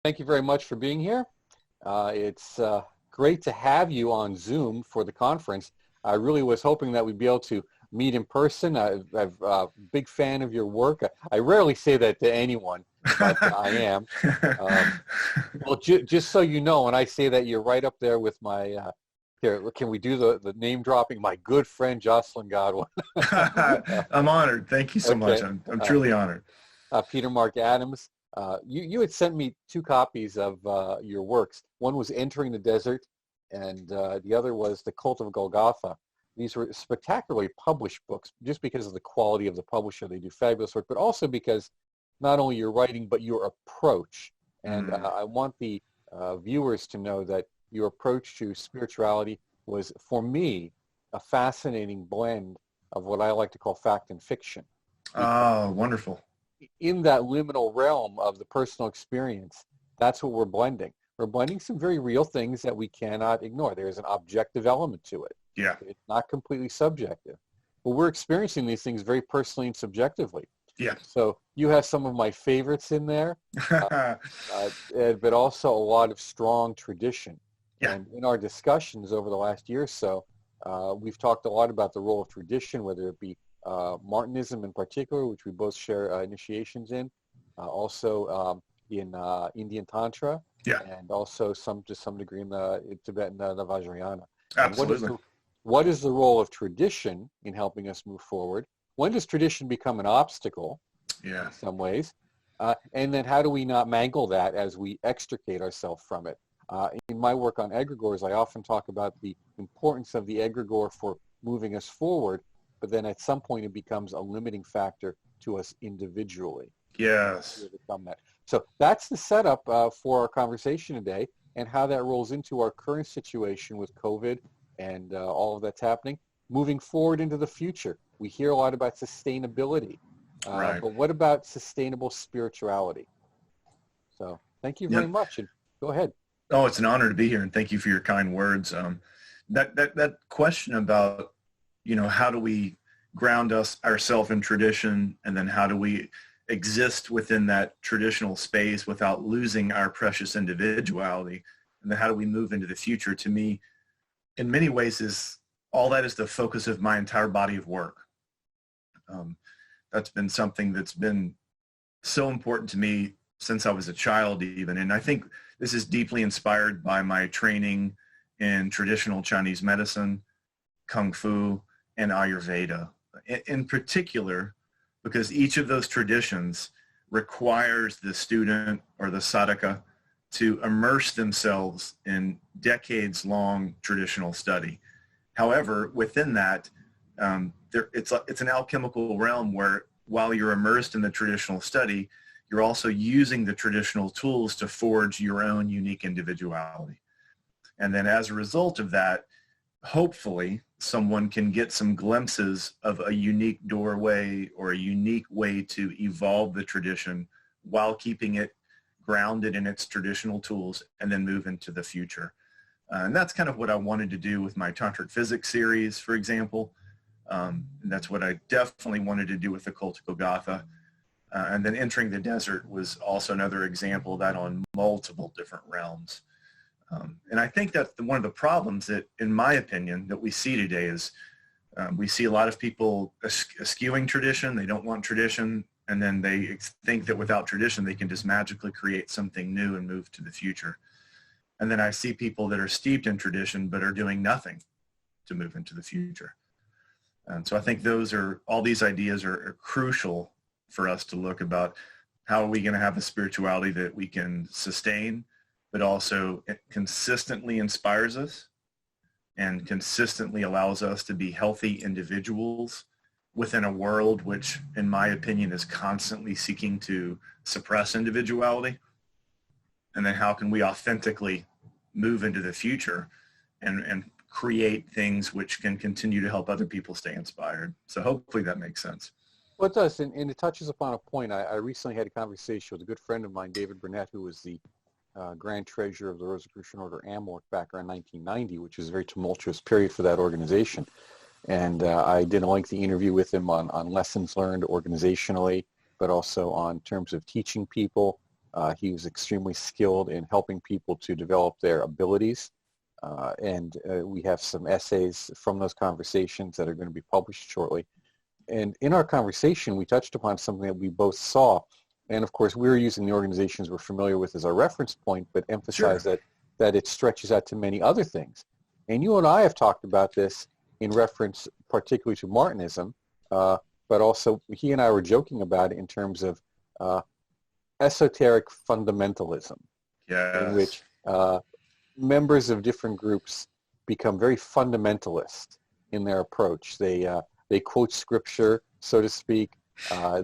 Thank you very much for being here. It's great to have you on Zoom for the conference. I really was hoping that we'd be able to meet in person. I'm a big fan of your work. I rarely say that to anyone, but I am. Well, just so you know, when I say that, you're right up there with my, here, can we do the name dropping? My good friend, Jocelyn Godwin. I'm honored. Thank you so much. I'm truly honored. Peter Mark Adams. You had sent me 2 copies of your works. One was Entering the Desert, and the other was The Cult of Golgotha. These were spectacularly published books, just because of the quality of the publisher. They do fabulous work, but also because not only your writing, but your approach. And I want the viewers to know that your approach to spirituality was, for me, a fascinating blend of what I like to call fact and fiction. Oh, wonderful. In that liminal realm of the personal experience, that's what we're blending. We're blending some very real things that we cannot ignore. There's an objective element to it. Yeah. It's not completely subjective. But we're experiencing these things very personally and subjectively. Yeah. So you have some of my favorites in there, but also a lot of strong tradition. Yeah. And in our discussions over the last year or so, we've talked a lot about the role of tradition, whether it be Martinism in particular, which we both share initiations in, also in Indian Tantra, yeah, and also to some degree in Tibetan the Vajrayana. Absolutely. What is the role of tradition in helping us move forward? When does tradition become an obstacle? Yeah. In some ways, and then how do we not mangle that as we extricate ourselves from it? In my work on egregores, I often talk about the importance of the egregore for moving us forward, but then at some point it becomes a limiting factor to us individually. Yes. So that's the setup for our conversation today, and how that rolls into our current situation with COVID and all of that's happening. Moving forward into the future, we hear a lot about sustainability, right. But what about sustainable spirituality? So thank you very much, and go ahead. Oh, it's an honor to be here, and thank you for your kind words. That question about, how do we ground ourselves in tradition, and then how do we exist within that traditional space without losing our precious individuality, and then how do we move into the future, to me, in many ways, is the focus of my entire body of work. That's been something that's been so important to me since I was a child even, and I think this is deeply inspired by my training in traditional Chinese medicine, Kung Fu, and Ayurveda. In particular, because each of those traditions requires the student or the sadhaka to immerse themselves in decades-long traditional study. However, within that, it's an alchemical realm where, while you're immersed in the traditional study, you're also using the traditional tools to forge your own unique individuality. And then as a result of that, hopefully someone can get some glimpses of a unique doorway or a unique way to evolve the tradition while keeping it grounded in its traditional tools, and then move into the future. And that's kind of what I wanted to do with my Tantric Physics series, for example. And that's what I definitely wanted to do with the Cult of Golgotha. And then Entering the Desert was also another example of that on multiple different realms. And I think that one of the problems that, in my opinion, that we see today is we see a lot of people eschewing tradition. They don't want tradition, and then they think that without tradition they can just magically create something new and move to the future. And then I see people that are steeped in tradition but are doing nothing to move into the future. And so I think all these ideas are crucial for us to look about how are we going to have a spirituality that we can sustain, but also it consistently inspires us and consistently allows us to be healthy individuals within a world which, in my opinion, is constantly seeking to suppress individuality. And then how can we authentically move into the future and create things which can continue to help other people stay inspired? So hopefully that makes sense. Well, it does, and it touches upon a point. I recently had a conversation with a good friend of mine, David Burnett, who was the Grand Treasurer of the Rosicrucian Order AMORC back around 1990, which was a very tumultuous period for that organization. And I did a lengthy interview with him on lessons learned organizationally, but also on terms of teaching people He was extremely skilled in helping people to develop their abilities. And we have some essays from those conversations that are going to be published shortly. And in our conversation, we touched upon something that we both saw. And of course, we're using the organizations we're familiar with as our reference point, but emphasize that it stretches out to many other things. And you and I have talked about this in reference particularly to Martinism, but also he and I were joking about it in terms of esoteric fundamentalism, in which members of different groups become very fundamentalist in their approach. They quote scripture, so to speak.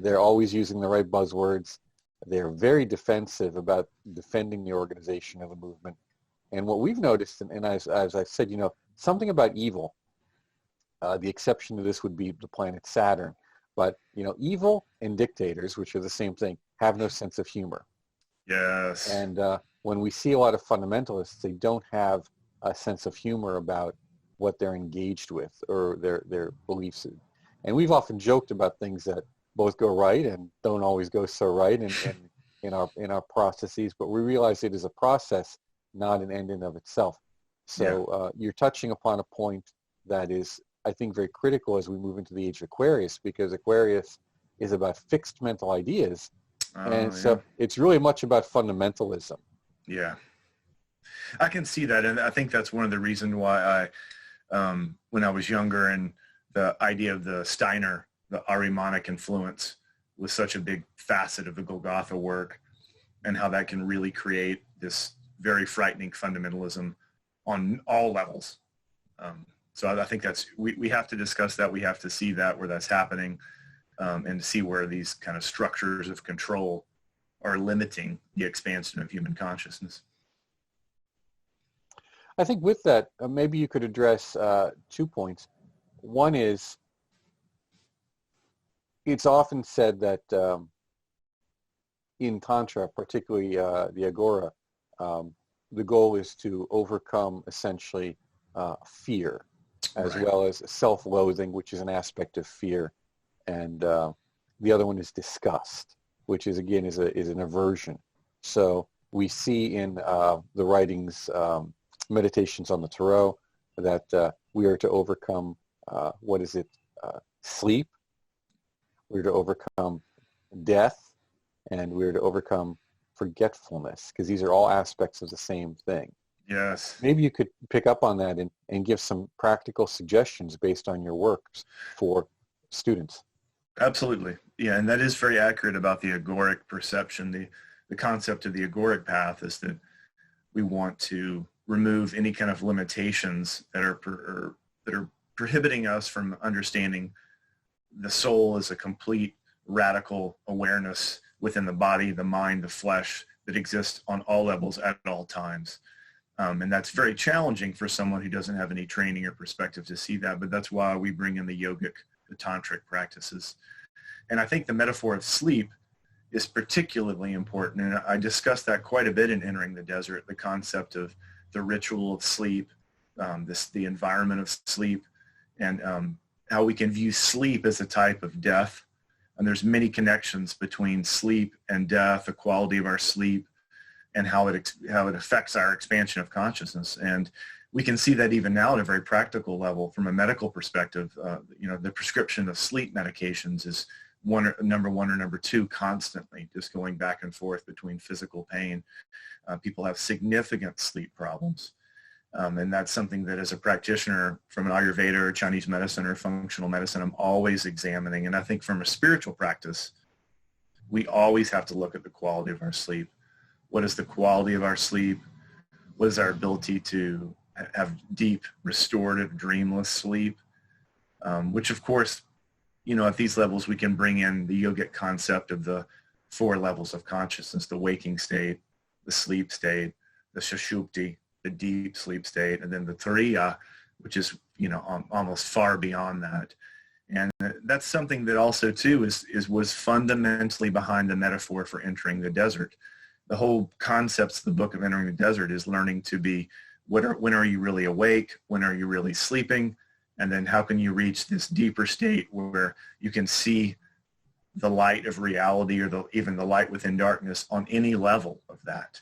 They're always using the right buzzwords. They're very defensive about defending the organization of the movement. And what we've noticed, and as I said, something about evil, the exception to this would be the planet Saturn. But, evil and dictators, which are the same thing, have no sense of humor. Yes. And when we see a lot of fundamentalists, they don't have a sense of humor about what they're engaged with or their beliefs. And we've often joked about things that both go right and don't always go so right in our processes, but we realize it is a process, not an end in of itself. So you're touching upon a point that is, I think, very critical as we move into the age of Aquarius, because Aquarius is about fixed mental ideas. So it's really much about fundamentalism. Yeah. I can see that. And I think that's one of the reasons why when I was younger, and the idea of the Steiner, the Ahrimanic influence, was such a big facet of the Golgotha work, and how that can really create this very frightening fundamentalism on all levels. So I think we have to discuss that. We have to see that where that's happening, and see where these kind of structures of control are limiting the expansion of human consciousness. I think with that, maybe you could address 2 points. One is, it's often said that in Tantra, particularly the Agora, the goal is to overcome essentially fear, as well as self-loathing, which is an aspect of fear. And the other one is disgust, which is, again, is an aversion. So we see in the writings, Meditations on the Tarot, that we are to overcome, sleep. We're to overcome death, and we're to overcome forgetfulness, because these are all aspects of the same thing. Yes. Maybe you could pick up on that and give some practical suggestions based on your works for students. Absolutely. Yeah, and that is very accurate about the agoric perception. The concept of the agoric path is that we want to remove any kind of limitations that are prohibiting us from understanding the soul as a complete radical awareness within the body, the mind, the flesh, that exists on all levels at all times. And that's very challenging for someone who doesn't have any training or perspective to see that, but that's why we bring in the yogic, the tantric practices. And I think the metaphor of sleep is particularly important, and I discussed that quite a bit in Entering the Desert, the concept of the ritual of sleep, the environment of sleep, and how we can view sleep as a type of death. And there's many connections between sleep and death, the quality of our sleep, and how it affects our expansion of consciousness. And we can see that even now at a very practical level from a medical perspective. The prescription of sleep medications is number one or number two constantly, just going back and forth between physical pain. People have significant sleep problems. And that's something that as a practitioner from an Ayurveda or Chinese medicine or functional medicine, I'm always examining. And I think from a spiritual practice, we always have to look at the quality of our sleep. What is the quality of our sleep? What is our ability to have deep, restorative, dreamless sleep? Which of course, at these levels, we can bring in the yogic concept of the 4 levels of consciousness: the waking state, the sleep state, the sushupti, the deep sleep state, and then the turiya, which is, almost far beyond that. And that's something that also too was fundamentally behind the metaphor for entering the desert. The whole concepts of the book of Entering the Desert is learning to be, when are you really awake? When are you really sleeping? And then how can you reach this deeper state where you can see the light of reality, or even the light within darkness on any level of that.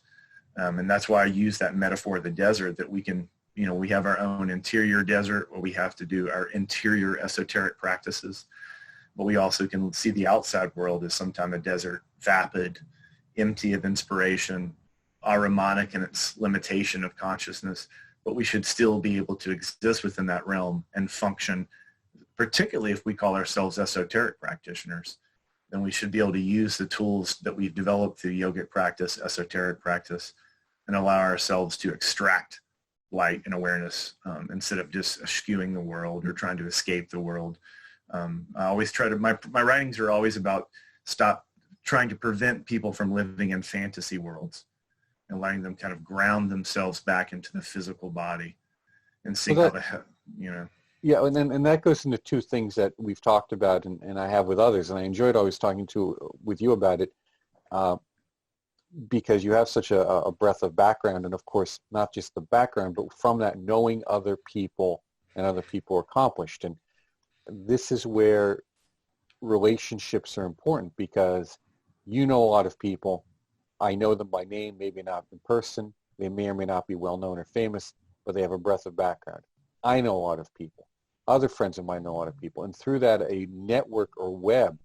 And that's why I use that metaphor of the desert, that we can, we have our own interior desert where we have to do our interior esoteric practices, but we also can see the outside world as sometimes a desert, vapid, empty of inspiration, ahrimanic in its limitation of consciousness, but we should still be able to exist within that realm and function, particularly if we call ourselves esoteric practitioners. Then we should be able to use the tools that we've developed through yogic practice, esoteric practice, and allow ourselves to extract light and awareness instead of just eschewing the world or trying to escape the world. I always try to, my writings are always about stop trying to prevent people from living in fantasy worlds and letting them kind of ground themselves back into the physical body and see how Yeah, and that goes into two things that we've talked about and I have with others, and I enjoyed always talking with you about it because you have such a breadth of background, and of course, not just the background, but from that knowing other people and other people accomplished. And this is where relationships are important because you know a lot of people. I know them by name, maybe not in person. They may or may not be well known or famous, but they have a breadth of background. I know a lot of people. Other friends of mine know a lot of people. And through that, a network or web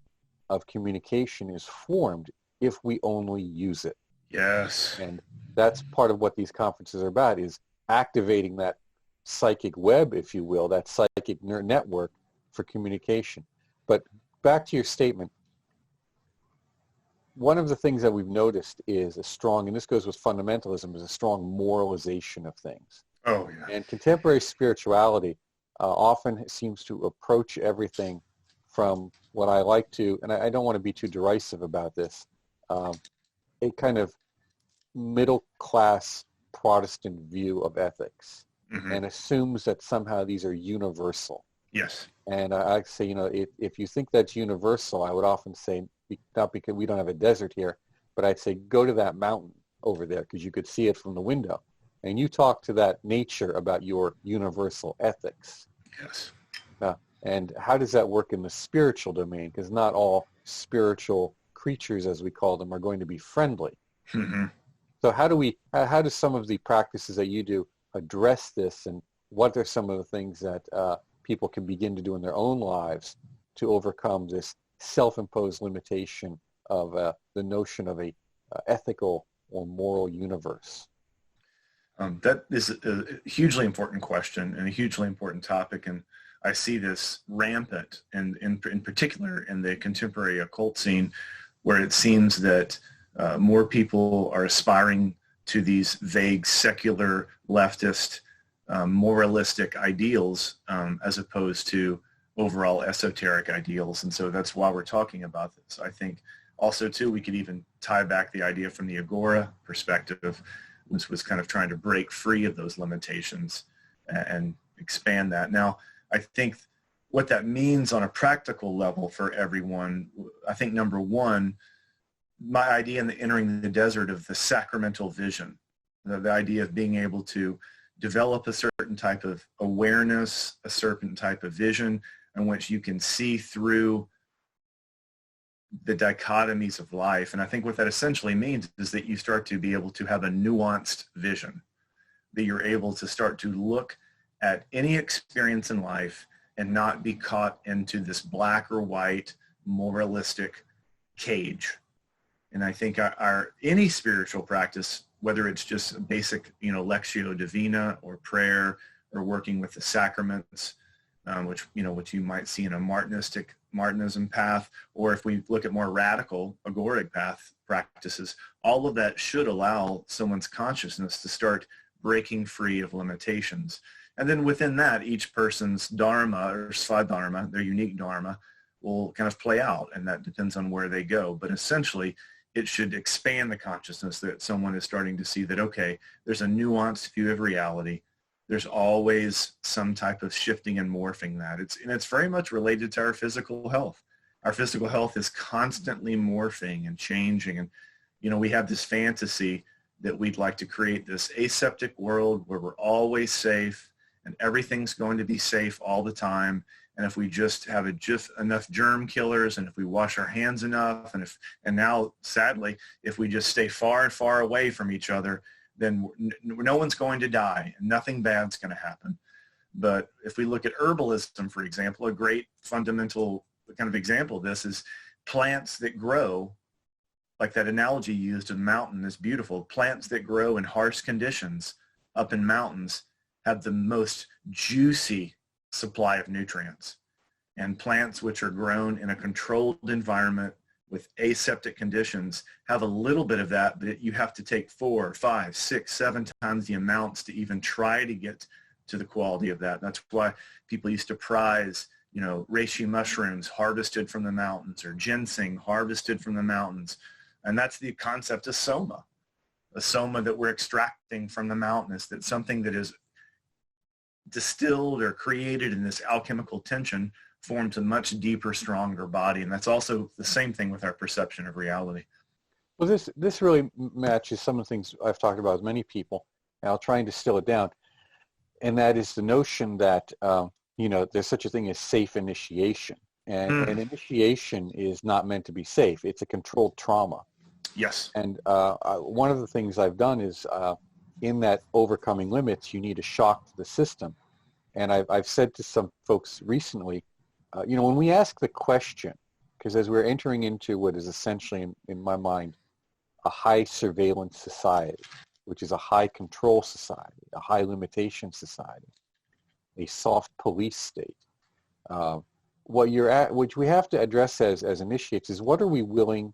of communication is formed if we only use it. Yes. And that's part of what these conferences are about, is activating that psychic web, if you will, that psychic network for communication. But back to your statement, one of the things that we've noticed is a strong, and this goes with fundamentalism, is a strong moralization of things. Oh, yeah. And contemporary spirituality often seems to approach everything from what I like to, and I don't want to be too derisive about this, a kind of middle-class Protestant view of ethics, and assumes that somehow these are universal. Yes. And I say, if you think that's universal, I would often say, not because we don't have a desert here, but I'd say go to that mountain over there because you could see it from the window. And you talk to that nature about your universal ethics. Yes. And how does that work in the spiritual domain? Because not all spiritual creatures, as we call them, are going to be friendly. Mm-hmm. So how do some of the practices that you do address this, and what are some of the things that people can begin to do in their own lives to overcome this self-imposed limitation of the notion of a ethical or moral universe? That is a hugely important question and a hugely important topic, and I see this rampant, and in particular in the contemporary occult scene, where it seems that more people are aspiring to these vague, secular, leftist, moralistic ideals as opposed to overall esoteric ideals. And so that's why we're talking about this. I think also, too, we could even tie back the idea from the Agora perspective, which was kind of trying to break free of those limitations and expand that. Now, I think what that means on a practical level for everyone, I think number one, my idea in the entering the desert of the sacramental vision, the idea of being able to develop a certain type of awareness, a certain type of vision in which you can see through the dichotomies of life. And I think what that essentially means is that you start to be able to have a nuanced vision, that you're able to start to look at any experience in life and not be caught into this black or white moralistic cage. And I think any spiritual practice, whether it's just a basic, Lectio Divina or prayer or working with the sacraments, which you might see in a Martinism path, or if we look at more radical agoric path practices, all of that should allow someone's consciousness to start breaking free of limitations. And then within that, each person's dharma or svadharma, their unique dharma, will kind of play out, and that depends on where they go. But essentially, it should expand the consciousness that someone is starting to see that, okay, there's a nuanced view of reality. There's always some type of shifting and morphing that. It's very much related to our physical health. Our physical health is constantly morphing and changing. And, we have this fantasy that we'd like to create this aseptic world where we're always safe and everything's going to be safe all the time. and if we just have just enough germ killers, and if we wash our hands enough, and now sadly, if we just stay far and far away from each other, then no one's going to die and nothing bad's going to happen. But if we look at herbalism, for example, a great fundamental kind of example of this is plants that grow, like that analogy used of mountain is beautiful. Plants that grow in harsh conditions up in mountains have the most juicy supply of nutrients. And plants which are grown in a controlled environment with aseptic conditions have a little bit of that, but you have to take 4, 5, 6, 7 times the amounts to even try to get to the quality of that. That's why people used to prize, reishi mushrooms harvested from the mountains, or ginseng harvested from the mountains. And that's the concept of soma. The soma that we're extracting from the mountain is that something that is distilled or created in this alchemical tension forms a much deeper, stronger body. And that's also the same thing with our perception of reality. Well, this really matches some of the things I've talked about with many people, and I'll try and distill it down. And that is the notion that, there's such a thing as safe initiation. And initiation is not meant to be safe. It's a controlled trauma. Yes. And one of the things I've done is in that overcoming limits, you need a shock to the system. And I've said to some folks recently, when we ask the question, because as we're entering into what is essentially, in my mind, a high surveillance society, which is a high control society, a high limitation society, a soft police state, which we have to address as initiates is, what are we willing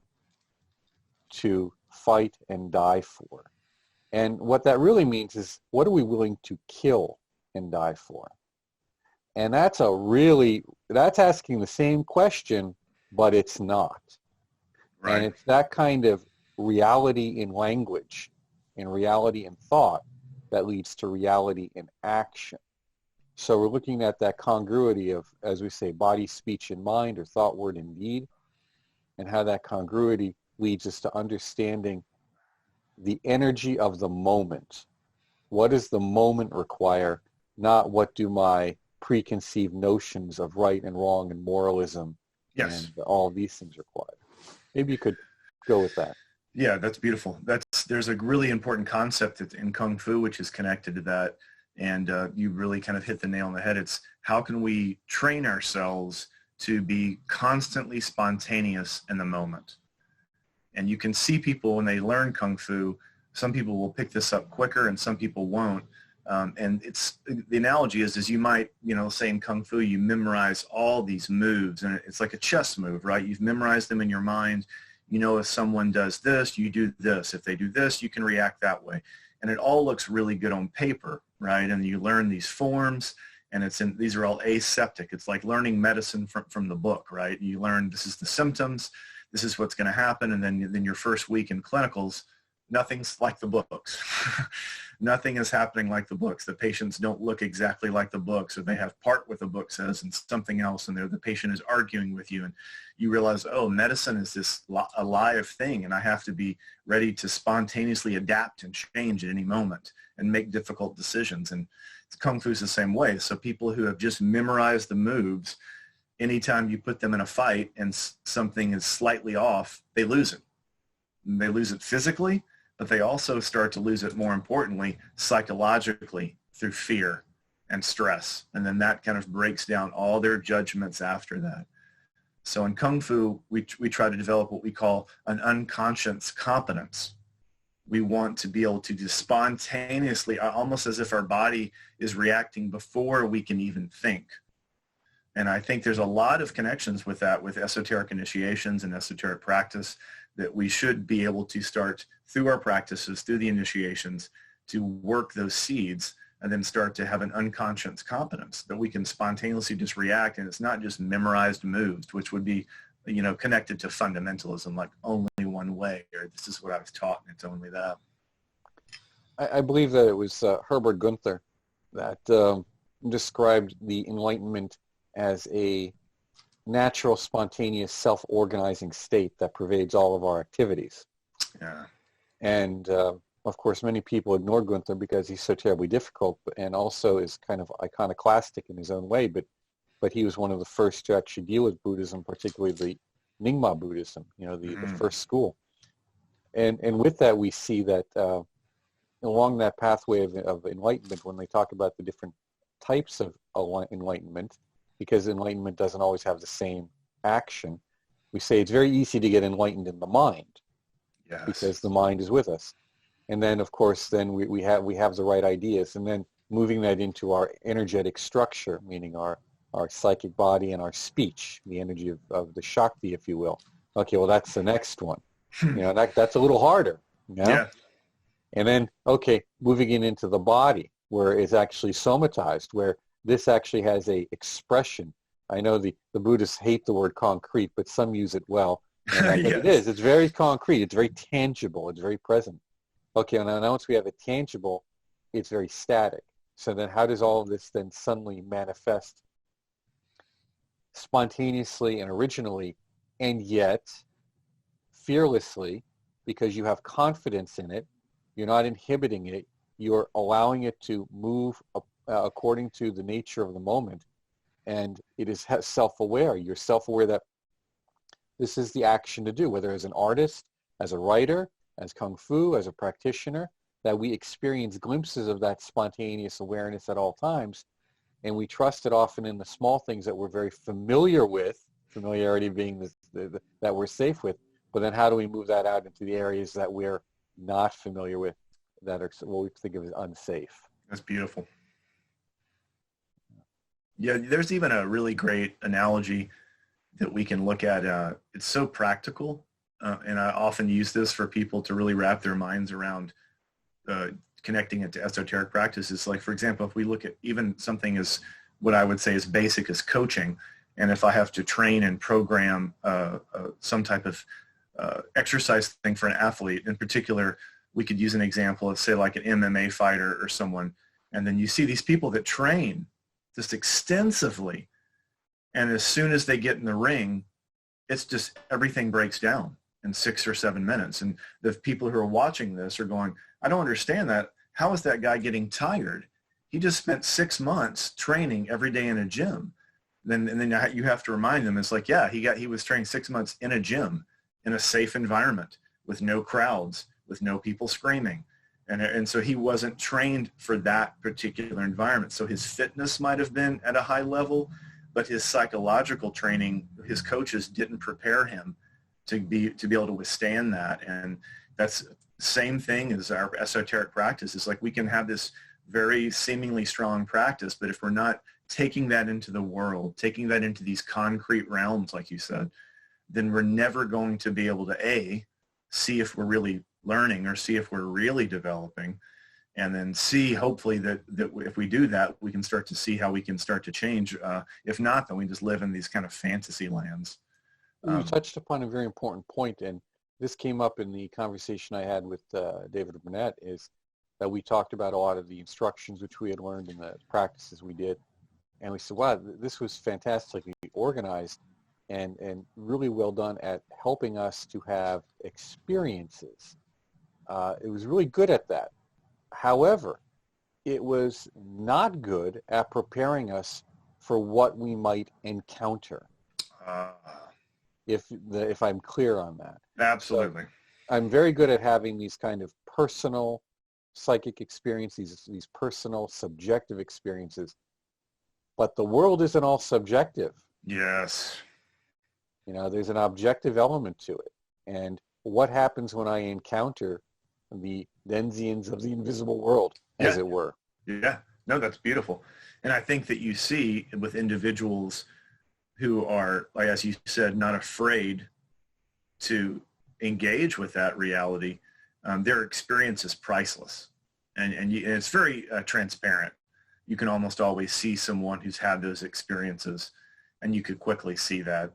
to fight and die for? And what that really means is, what are we willing to kill and die for? And that's asking the same question, but it's not. Right. And it's that kind of reality in language and reality in thought that leads to reality in action. So we're looking at that congruity of, as we say, body, speech, and mind, or thought, word, and deed, and how that congruity leads us to understanding the energy of the moment. What does the moment require? Not what do my preconceived notions of right and wrong and moralism and all these things require. Maybe you could go with that. Yeah, that's beautiful. There's a really important concept in Kung Fu which is connected to that, and you really kind of hit the nail on the head. It's how can we train ourselves to be constantly spontaneous in the moment. And you can see people when they learn Kung Fu, some people will pick this up quicker and some people won't. And the analogy is you might, say in Kung Fu, you memorize all these moves, and it's like a chess move, right? You've memorized them in your mind. If someone does this, you do this. If they do this, you can react that way. And it all looks really good on paper, right? And you learn these forms, and these are all aseptic. It's like learning medicine from the book, right? You learn this is the symptoms, this is what's going to happen, and then your first week in clinicals, nothing's like the books. Nothing is happening like the books. The patients don't look exactly like the books, or they have part what the book says and something else, and the patient is arguing with you, and you realize, oh, medicine is this alive thing, and I have to be ready to spontaneously adapt and change at any moment and make difficult decisions. And Kung Fu is the same way. So people who have just memorized the moves, anytime you put them in a fight and something is slightly off, they lose it. And they lose it physically, but they also start to lose it, more importantly, psychologically, through fear and stress. And then that kind of breaks down all their judgments after that. So in Kung Fu, we try to develop what we call an unconscious competence. We want to be able to just spontaneously, almost as if our body is reacting before we can even think. And I think there's a lot of connections with that, with esoteric initiations and esoteric practice, that we should be able to start through our practices, through the initiations, to work those seeds and then start to have an unconscious competence that we can spontaneously just react. And it's not just memorized moves, which would be, connected to fundamentalism, like only one way, or this is what I was taught and it's only that. I believe that it was Herbert Gunther that described the Enlightenment as a natural, spontaneous, self-organizing state that pervades all of our activities. Yeah. And of course, many people ignore Gunther because he's so terribly difficult and also is kind of iconoclastic in his own way. But but he was one of the first to actually deal with Buddhism, particularly the Nyingma Buddhism, the first school. And with that, we see that along that pathway of enlightenment, when they talk about the different types of enlightenment, because enlightenment doesn't always have the same action, we say it's very easy to get enlightened in the mind, Yes. because the mind is with us. And then, of course, then we have the right ideas, and then moving that into our energetic structure, meaning our psychic body and our speech, the energy of the Shakti, if you will. Okay, well, that's the next one. That's a little harder. Yeah. And then, okay, moving it into the body, where it's actually somatized, where this actually has a expression. I know the Buddhists hate the word concrete, but some use it well. And I think Yes. it is. It's very concrete. It's very tangible. It's very present. Okay, now once we have it tangible, it's very static. So then how does all of this then suddenly manifest spontaneously and originally, and yet fearlessly, because you have confidence in it? You're not inhibiting it. You're allowing it to move according to the nature of the moment. And it is self-aware. You're self-aware that this is the action to do, whether as an artist, as a writer, as Kung Fu, as a practitioner, that we experience glimpses of that spontaneous awareness at all times. And we trust it often in the small things that we're very familiar with, familiarity being that we're safe with. But then how do we move that out into the areas that we're not familiar with, that are what we think of as unsafe? That's beautiful. Yeah, there's even a really great analogy that we can look at. It's so practical, and I often use this for people to really wrap their minds around connecting it to esoteric practices. Like, for example, if we look at even something as what I would say is basic as coaching, and if I have to train and program some type of exercise thing for an athlete, in particular, we could use an example of, say, like an MMA fighter or someone, and then you see these people that train just extensively, and as soon as they get in the ring, it's just everything breaks down in 6 or 7 minutes. And the people who are watching this are going, I don't understand that. How is that guy getting tired? He just spent 6 months training every day in a gym. And then you have to remind them, it's like, yeah, he was training 6 months in a gym, in a safe environment, with no crowds, with no people screaming. And so he wasn't trained for that particular environment. So his fitness might have been at a high level, but his psychological training, his coaches didn't prepare him to be able to withstand that. And that's the same thing as our esoteric practice. It's like we can have this very seemingly strong practice, but if we're not taking that into the world, taking that into these concrete realms, like you said, then we're never going to be able to see if we're really learning or see if we're really developing, and then see, hopefully, that if we do that, we can start to see how we can start to change. If not, then we just live in these kind of fantasy lands. You touched upon a very important point, and this came up in the conversation I had with David Burnett, is that we talked about a lot of the instructions which we had learned and the practices we did, and we said, wow, this was fantastically organized and really well done at helping us to have experiences. It was really good at that. However, it was not good at preparing us for what we might encounter. If I'm clear on that. Absolutely. So I'm very good at having these kind of personal psychic experiences, these personal subjective experiences, but the world isn't all subjective. Yes. There's an objective element to it. And what happens when I encounter the denzians of the invisible world, as it were? Yeah. No, that's beautiful. And I think that you see with individuals who are, like, as you said, not afraid to engage with that reality, their experience is priceless. And it's very transparent. You can almost always see someone who's had those experiences, and you could quickly see that.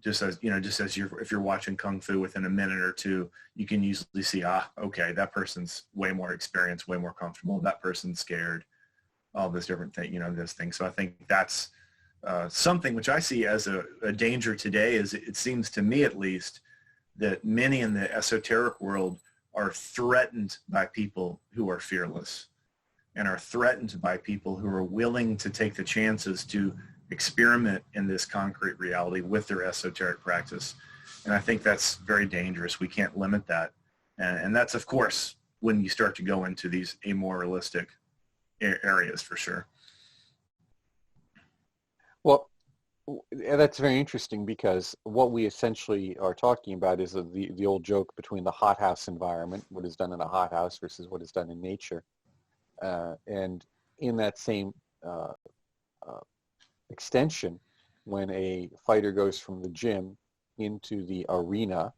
Just as if you're watching Kung Fu, within a minute or two, you can usually see, okay, that person's way more experienced, way more comfortable. That person's scared, all this different thing, those things. So I think that's something which I see as a danger today. Is it seems to me, at least, that many in the esoteric world are threatened by people who are fearless, and are threatened by people who are willing to take the chances to experiment in this concrete reality with their esoteric practice. And I think that's very dangerous. We can't limit that. And that's, of course, when you start to go into these amoralistic areas for sure. Well, that's very interesting because what we essentially are talking about is the old joke between the hothouse environment, what is done in a hothouse versus what is done in nature. And in that same extension, when a fighter goes from the gym into the arena,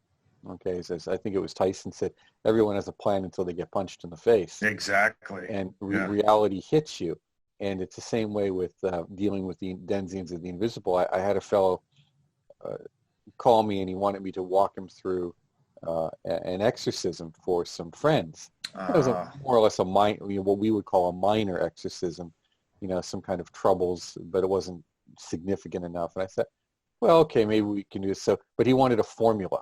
okay, as I think it was Tyson said, everyone has a plan until they get punched in the face. Exactly. And reality hits you. And it's the same way with dealing with the denizens of the invisible. I had a fellow call me and he wanted me to walk him through an exorcism for some friends. It was more or less what we would call a minor exorcism, some kind of troubles, but it wasn't significant enough. And I said, well, okay, maybe we can do this. So, but he wanted a formula.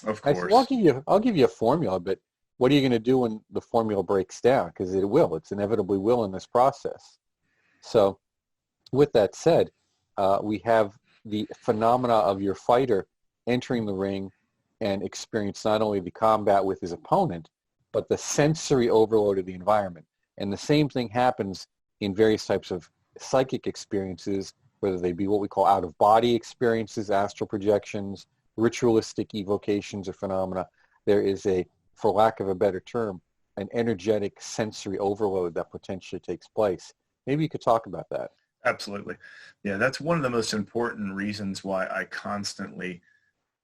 Of course. I said, well, I'll give you a formula, but what are you going to do when the formula breaks down? Because it will. It's inevitably will in this process. So with that said, we have the phenomena of your fighter entering the ring and experience not only the combat with his opponent, but the sensory overload of the environment. And the same thing happens in various types of psychic experiences, whether they be what we call out-of-body experiences, astral projections, ritualistic evocations or phenomena. There is for lack of a better term, an energetic sensory overload that potentially takes place. Maybe you could talk about that. Absolutely. Yeah, that's one of the most important reasons why I constantly,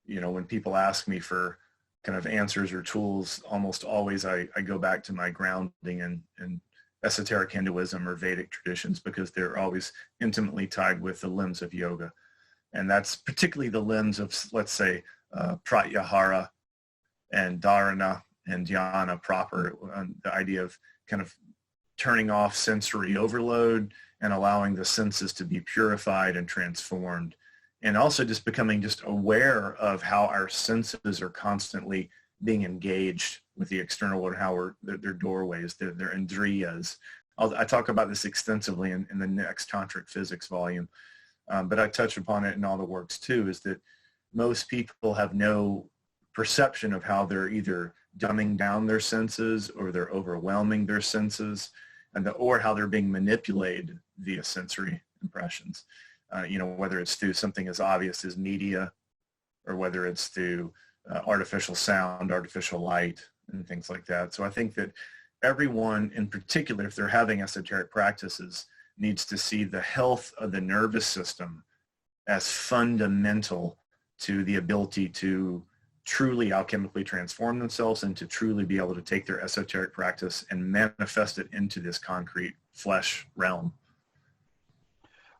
when people ask me for kind of answers or tools, almost always I go back to my grounding in esoteric Hinduism or Vedic traditions, because they're always intimately tied with the limbs of yoga. And that's particularly the limbs of, let's say, pratyahara and dharana and dhyana proper, the idea of kind of turning off sensory overload and allowing the senses to be purified and transformed. And also just becoming just aware of how our senses are constantly being engaged with the external world, how their doorways, their indriyas. I talk about this extensively in the next Tantric Physics volume, but I touch upon it in all the works too, is that most people have no perception of how they're either dumbing down their senses or they're overwhelming their senses, or how they're being manipulated via sensory impressions. Whether it's through something as obvious as media, or whether it's through artificial sound, artificial light, and things like that. So I think that everyone, in particular, if they're having esoteric practices, needs to see the health of the nervous system as fundamental to the ability to truly alchemically transform themselves and to truly be able to take their esoteric practice and manifest it into this concrete flesh realm.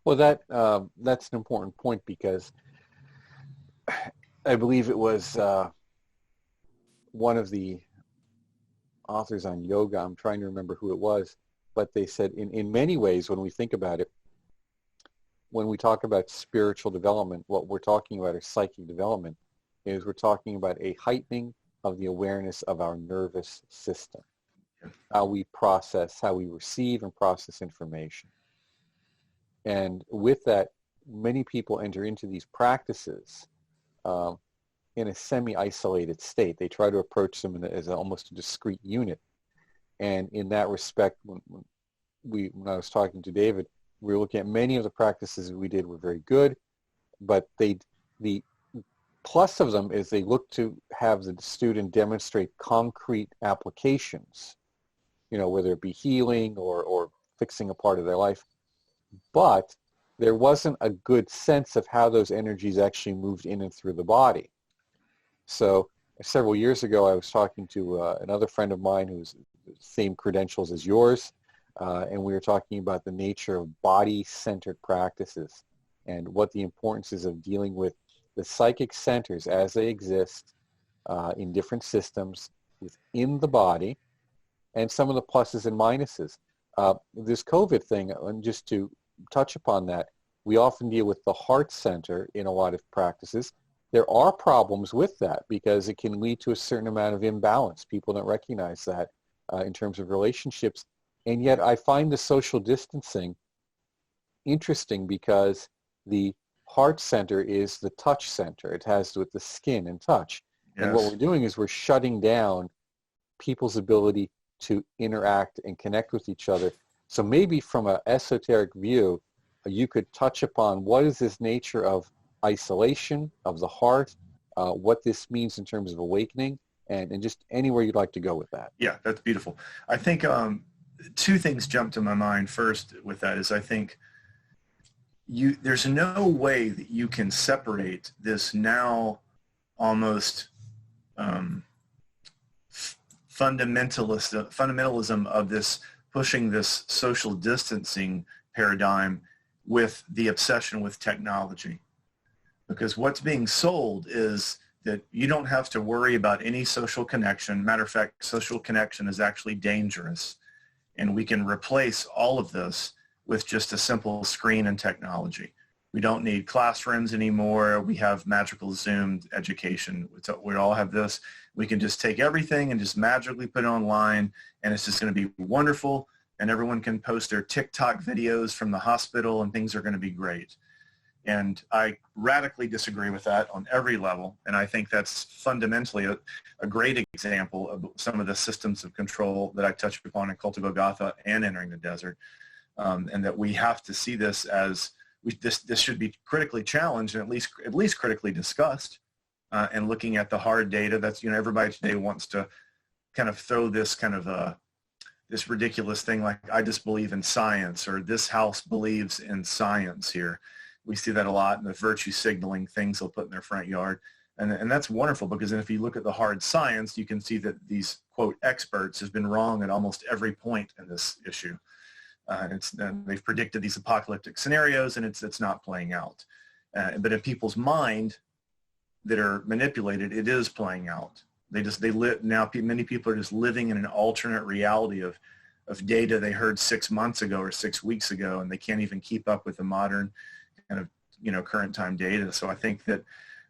Well, that's an important point, because I believe it was one of the authors on yoga, I'm trying to remember who it was, but they said in many ways, when we think about it, when we talk about spiritual development, what we're talking about is psychic development, is we're talking about a heightening of the awareness of our nervous system, how we process, how we receive and process information. And with that, many people enter into these practices in a semi-isolated state. They try to approach them as almost a discrete unit. And in that respect, when I was talking to David, we were looking at many of the practices we did were very good, but the plus of them is they look to have the student demonstrate concrete applications, whether it be healing or fixing a part of their life. But there wasn't a good sense of how those energies actually moved in and through the body. So several years ago, I was talking to another friend of mine who's the same credentials as yours, and we were talking about the nature of body-centered practices and what the importance is of dealing with the psychic centers as they exist in different systems within the body, and some of the pluses and minuses. This COVID thing, and just to touch upon that, we often deal with the heart center in a lot of practices. There are problems with that because it can lead to a certain amount of imbalance. People don't recognize that in terms of relationships. And yet I find the social distancing interesting because the heart center is the touch center. It has to do with the skin and touch. Yes. And what we're doing is we're shutting down people's ability to interact and connect with each other. So maybe from an esoteric view, you could touch upon what is this nature of isolation of the heart, what this means in terms of awakening, and just anywhere you'd like to go with that. Yeah, that's beautiful. I think two things jump to my mind first with that is I think there's no way that you can separate this now almost fundamentalism of this pushing this social distancing paradigm with the obsession with technology. Because what's being sold is that you don't have to worry about any social connection. Matter of fact, social connection is actually dangerous. And we can replace all of this with just a simple screen and technology. We don't need classrooms anymore. We have magical Zoom education. We all have this. We can just take everything and just magically put it online, and it's just going to be wonderful, and everyone can post their TikTok videos from the hospital, and things are going to be great. And I radically disagree with that on every level, and I think that's fundamentally a great example of some of the systems of control that I touched upon in Cult of Golgotha and Entering the Desert, and that we have to see this as this should be critically challenged and at least critically discussed, and looking at the hard data. That's, everybody today wants to kind of throw this kind of this ridiculous thing like, I just believe in science, or this house believes in science here. We see that a lot in the virtue signaling things they'll put in their front yard. And that's wonderful, because if you look at the hard science, you can see that these, quote, experts have been wrong at almost every point in this issue. They've predicted these apocalyptic scenarios, and it's not playing out. But in people's mind that are manipulated, it is playing out. Many people are just living in an alternate reality of data they heard 6 months ago or 6 weeks ago, and they can't even keep up with the modern kind of current time data. So I think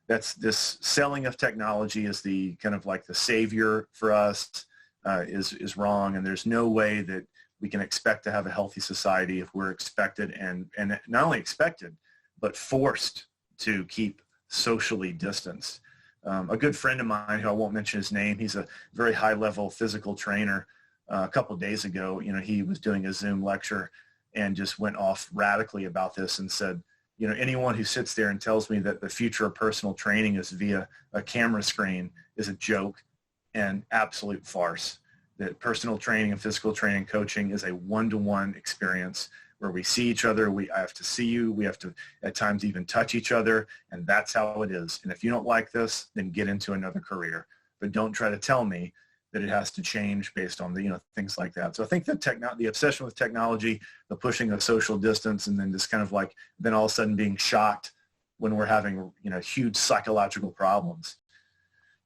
that's this selling of technology as the kind of like the savior for us is wrong, and there's no way that we can expect to have a healthy society if we're expected and not only expected, but forced to keep socially distanced. A good friend of mine, who I won't mention his name, he's a very high-level physical trainer. A couple of days ago, he was doing a Zoom lecture and just went off radically about this and said, anyone who sits there and tells me that the future of personal training is via a camera screen is a joke and absolute farce. That personal training and physical training coaching is a one-to-one experience where we see each other. I have to see you. We have to at times even touch each other, and that's how it is. And if you don't like this, then get into another career. But don't try to tell me that it has to change based on the things like that. So I think the obsession with technology, the pushing of social distance, and then just kind of like then all of a sudden being shocked when we're having huge psychological problems,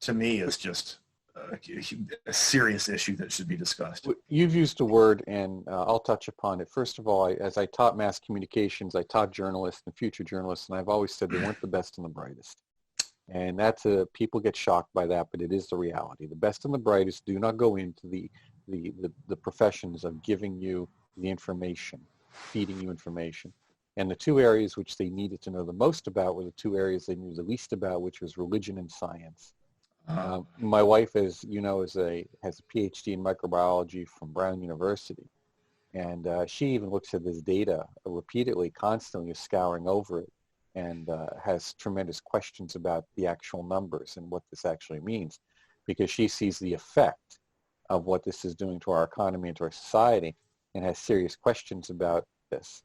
to me is just a serious issue that should be discussed. You've used a word, and I'll touch upon it. First of all, as I taught mass communications, I taught journalists and future journalists, and I've always said they weren't the best and the brightest. And people get shocked by that, but it is the reality. The best and the brightest do not go into the professions of giving you the information, feeding you information. And the two areas which they needed to know the most about were the two areas they knew the least about, which was religion and science. My wife, as you know, has a PhD in microbiology from Brown University. And she even looks at this data repeatedly, constantly scouring over it, and has tremendous questions about the actual numbers and what this actually means, because she sees the effect of what this is doing to our economy and to our society, and has serious questions about this.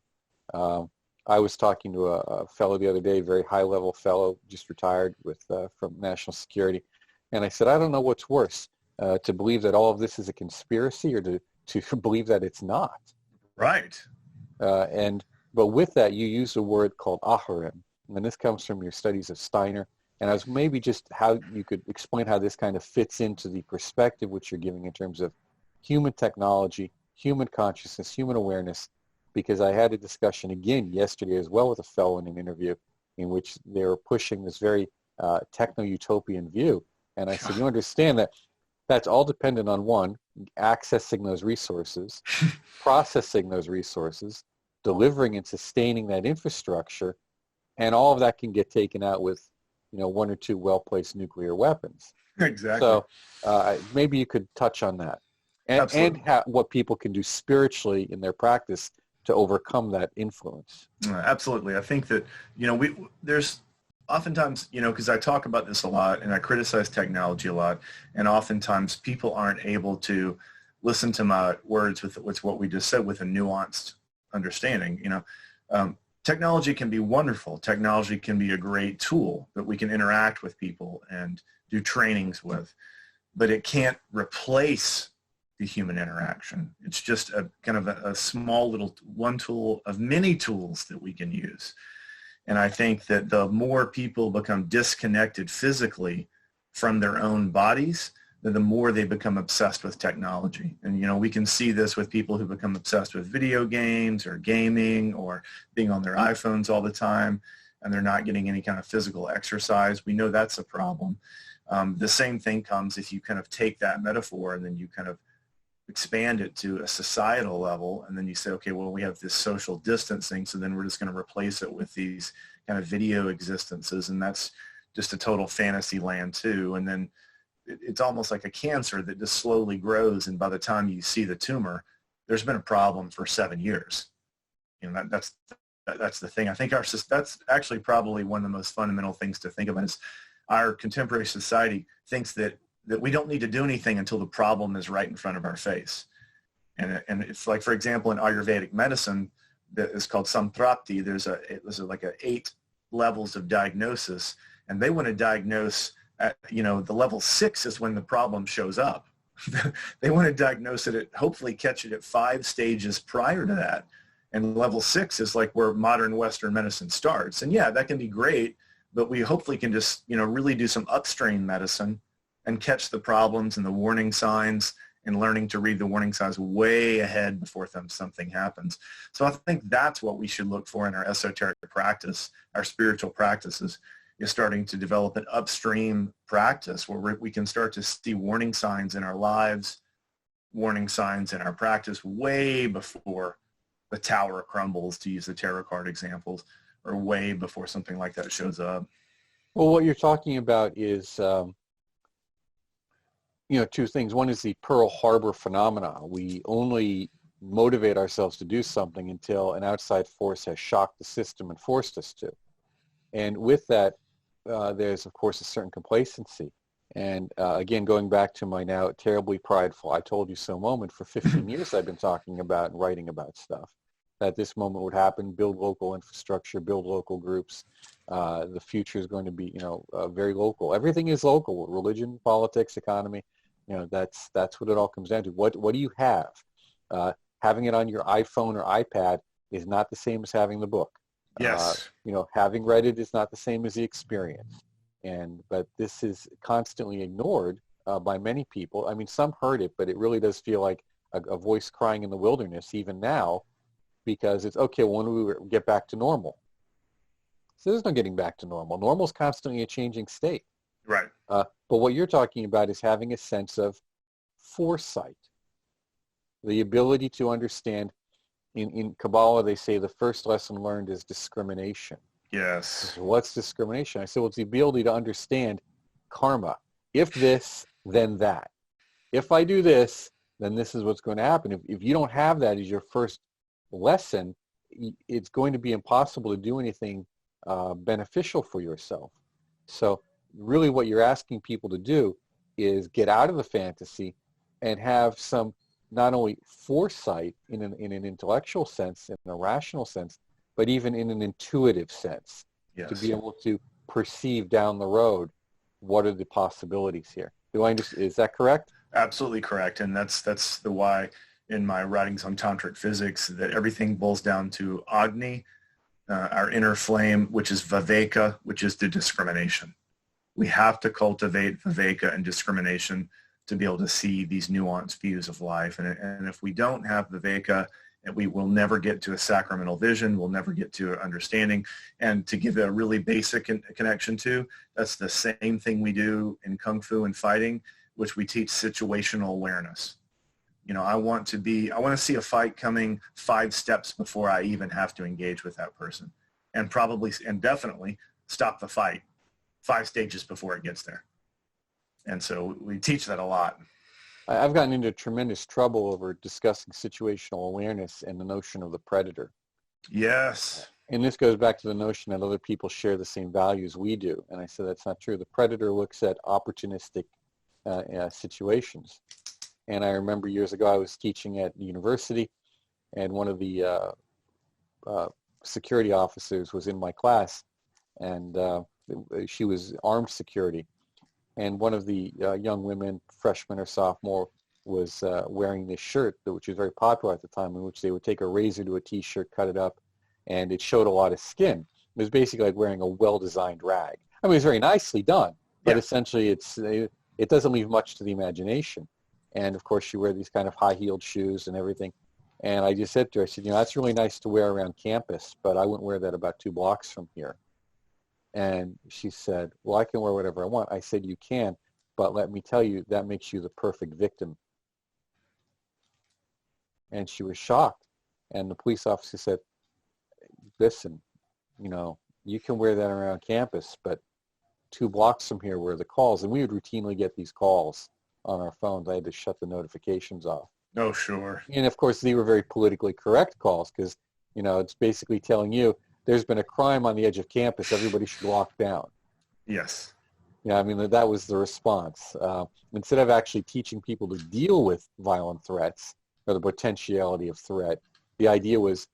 I was talking to a fellow the other day, very high-level fellow, just retired from National Security, and I said, I don't know what's worse, to believe that all of this is a conspiracy, or to believe that it's not. Right. But with that, you use a word called aharim, and this comes from your studies of Steiner. And I was maybe just how you could explain how this kind of fits into the perspective which you're giving in terms of human technology, human consciousness, human awareness, because I had a discussion again yesterday as well with a fellow in an interview in which they were pushing this very techno-utopian view. And I said, you understand that that's all dependent on, one, accessing those resources, processing those resources, delivering and sustaining that infrastructure, And all of that can get taken out with, one or two well-placed nuclear weapons. Exactly. So maybe you could touch on that. And what people can do spiritually in their practice to overcome that influence. Absolutely. I think that, there's oftentimes, because I talk about this a lot and I criticize technology a lot, and oftentimes people aren't able to listen to my words with what we just said with a nuanced understanding. Technology can be wonderful. Technology can be a great tool that we can interact with people and do trainings with, but it can't replace the human interaction. It's just a kind of a small little one tool of many tools that we can use. And I think that the more people become disconnected physically from their own bodies, then the more they become obsessed with technology. And, we can see this with people who become obsessed with video games or gaming or being on their iPhones all the time, and they're not getting any kind of physical exercise. We know that's a problem. The same thing comes if you kind of take that metaphor and then you kind of expand it to a societal level, and then you say, okay, well, we have this social distancing, so then we're just going to replace it with these kind of video existences, and that's just a total fantasy land too. And then it's almost like a cancer that just slowly grows, and by the time you see the tumor, there's been a problem for 7 years. That's the thing. I think that's actually probably one of the most fundamental things to think about is our contemporary society thinks that we don't need to do anything until the problem is right in front of our face. And it's like, for example, in Ayurvedic medicine that is called Samprapti, there's like 8 levels of diagnosis, and they want to diagnose at, the level 6 is when the problem shows up. They want to diagnose it hopefully catch it at 5 stages prior to that. And level 6 is like where modern Western medicine starts. And yeah, that can be great, but we hopefully can just, really do some upstream medicine and catch the problems and the warning signs, and learning to read the warning signs way ahead before something happens. So I think that's what we should look for in our esoteric practice, our spiritual practices, is starting to develop an upstream practice where we can start to see warning signs in our lives, warning signs in our practice way before the tower crumbles, to use the tarot card examples, or way before something like that shows up. Well, what you're talking about is, two things. One is the Pearl Harbor phenomena. We only motivate ourselves to do something until an outside force has shocked the system and forced us to. And with that, there's, of course, a certain complacency. And again, going back to my now terribly prideful, I told you so moment, for 15 years I've been talking about and writing about stuff, that this moment would happen, build local infrastructure, build local groups. The future is going to be, very local. Everything is local: religion, politics, economy. That's what it all comes down to. What do you have? Having it on your iPhone or iPad is not the same as having the book. Yes. Having read it is not the same as the experience. But this is constantly ignored by many people. I mean, some heard it, but it really does feel like a voice crying in the wilderness even now, because it's, okay, when do we get back to normal? So there's no getting back to normal. Normal is constantly a changing state. Right. But what you're talking about is having a sense of foresight, the ability to understand. In Kabbalah, they say the first lesson learned is discrimination. Yes. What's discrimination? I said, well, it's the ability to understand karma. If this, then that. If I do this, then this is what's going to happen. If you don't have that as your first lesson, it's going to be impossible to do anything beneficial for yourself. So really what you're asking people to do is get out of the fantasy and have some not only foresight in an intellectual sense, in a rational sense, but even in an intuitive sense. Yes. To be able to perceive down the road what are the possibilities here. Do I understand? Is that correct? Absolutely correct. And that's the why in my writings on tantric physics that everything boils down to Agni, our inner flame, which is Viveka, which is the discrimination. We have to cultivate Viveka and discrimination to be able to see these nuanced views of life. And if we don't have Viveka, we will never get to a sacramental vision. We'll never get to understanding. And to give a really basic connection to, that's the same thing we do in Kung Fu and fighting, which we teach situational awareness. I want to see a fight coming 5 steps before I even have to engage with that person. and probably and definitely stop the fight 5 stages before it gets there. And so we teach that a lot. I've gotten into tremendous trouble over discussing situational awareness and the notion of the predator. Yes. And this goes back to the notion that other people share the same values we do. And I said that's not true. The predator looks at opportunistic situations. And I remember years ago I was teaching at the university, and one of the security officers was in my class, and she was armed security. And one of the young women, freshman or sophomore, was wearing this shirt, which was very popular at the time, in which they would take a razor to a T-shirt, cut it up, and it showed a lot of skin. It was basically like wearing a well-designed rag. I mean, it was very nicely done, but essentially it doesn't leave much to the imagination. And, of course, she wore these kind of high-heeled shoes and everything. And I just said to her, I said, that's really nice to wear around campus, but I wouldn't wear that about 2 blocks from here. And she said, well, I can wear whatever I want. I said, you can, but let me tell you, that makes you the perfect victim. And she was shocked. And the police officer said, listen, you can wear that around campus, but 2 blocks from here were the calls. And we would routinely get these calls on our phones. I had to shut the notifications off. Oh, sure. And, of course, they were very politically correct calls because, it's basically telling you there's been a crime on the edge of campus. Everybody should lock down. Yes. Yeah, I mean, that was the response. Instead of actually teaching people to deal with violent threats or the potentiality of threat, the idea was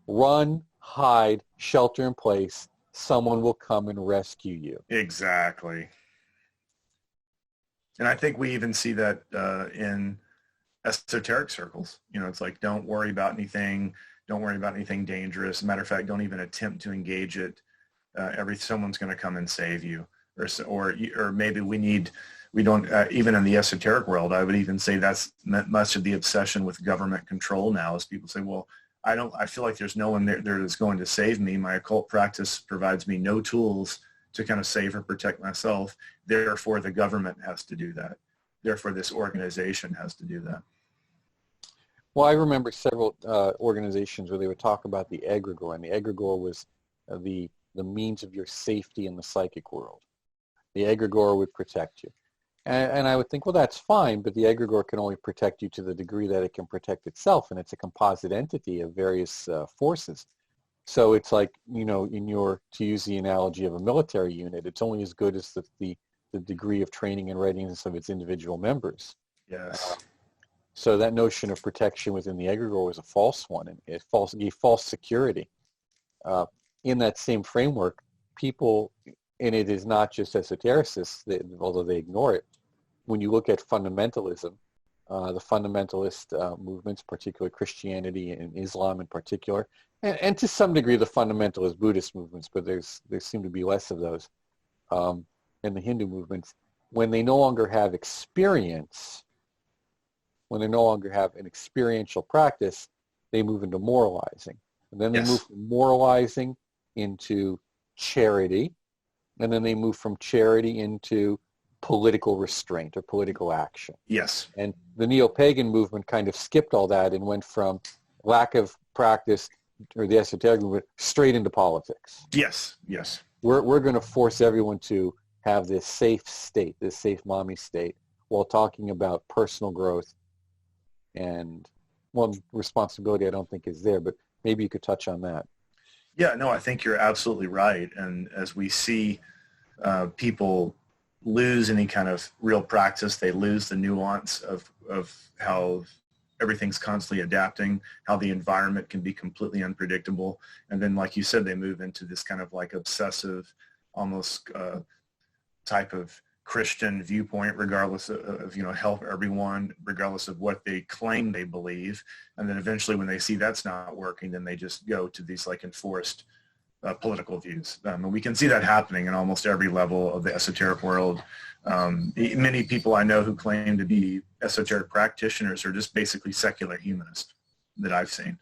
run, hide, shelter in place. Someone will come and rescue you. Exactly. And I think we even see that in esoteric circles. It's like, don't worry about anything. Don't worry about anything dangerous. Matter of fact, don't even attempt to engage it. Someone's going to come and save you. Or maybe we don't, even in the esoteric world, I would even say that's much of the obsession with government control now, is people say, well, I feel like there's no one there that's going to save me. My occult practice provides me no tools to kind of save or protect myself. Therefore, the government has to do that. Therefore, this organization has to do that. Well, I remember several organizations where they would talk about the egregore, and the egregore was the means of your safety in the psychic world. The egregore would protect you. And I would think, well, that's fine, but the egregore can only protect you to the degree that it can protect itself, and it's a composite entity of various forces. So it's like, to use the analogy of a military unit, it's only as good as the degree of training and readiness of its individual members. Yes. So that notion of protection within the egregore was a false one, and it gave false security. In that same framework, people, and it is not just esotericists, although they ignore it, when you look at fundamentalism, the fundamentalist movements, particularly Christianity and Islam in particular, and to some degree the fundamentalist Buddhist movements, but there seem to be less of those, and the Hindu movements, when they no longer have experience, when they no longer have an experiential practice, they move into moralizing. And then they move from moralizing into charity, and then they move from charity into political restraint or political action. Yes. And the neo-pagan movement kind of skipped all that and went from lack of practice, or the esoteric movement, straight into politics. Yes, yes. We're going to force everyone to have this safe state, this safe mommy state, while talking about personal growth. And one responsibility I don't think is there, but maybe you could touch on that. Yeah, no, I think you're absolutely right. And as we see people lose any kind of real practice, they lose the nuance of how everything's constantly adapting, how the environment can be completely unpredictable. And then, like you said, they move into this kind of like obsessive, almost type of Christian viewpoint, regardless of help everyone, regardless of what they claim they believe. And then eventually when they see that's not working, then they just go to these like enforced political views. And we can see that happening in almost every level of the esoteric world. Many people I know who claim to be esoteric practitioners are just basically secular humanists that I've seen.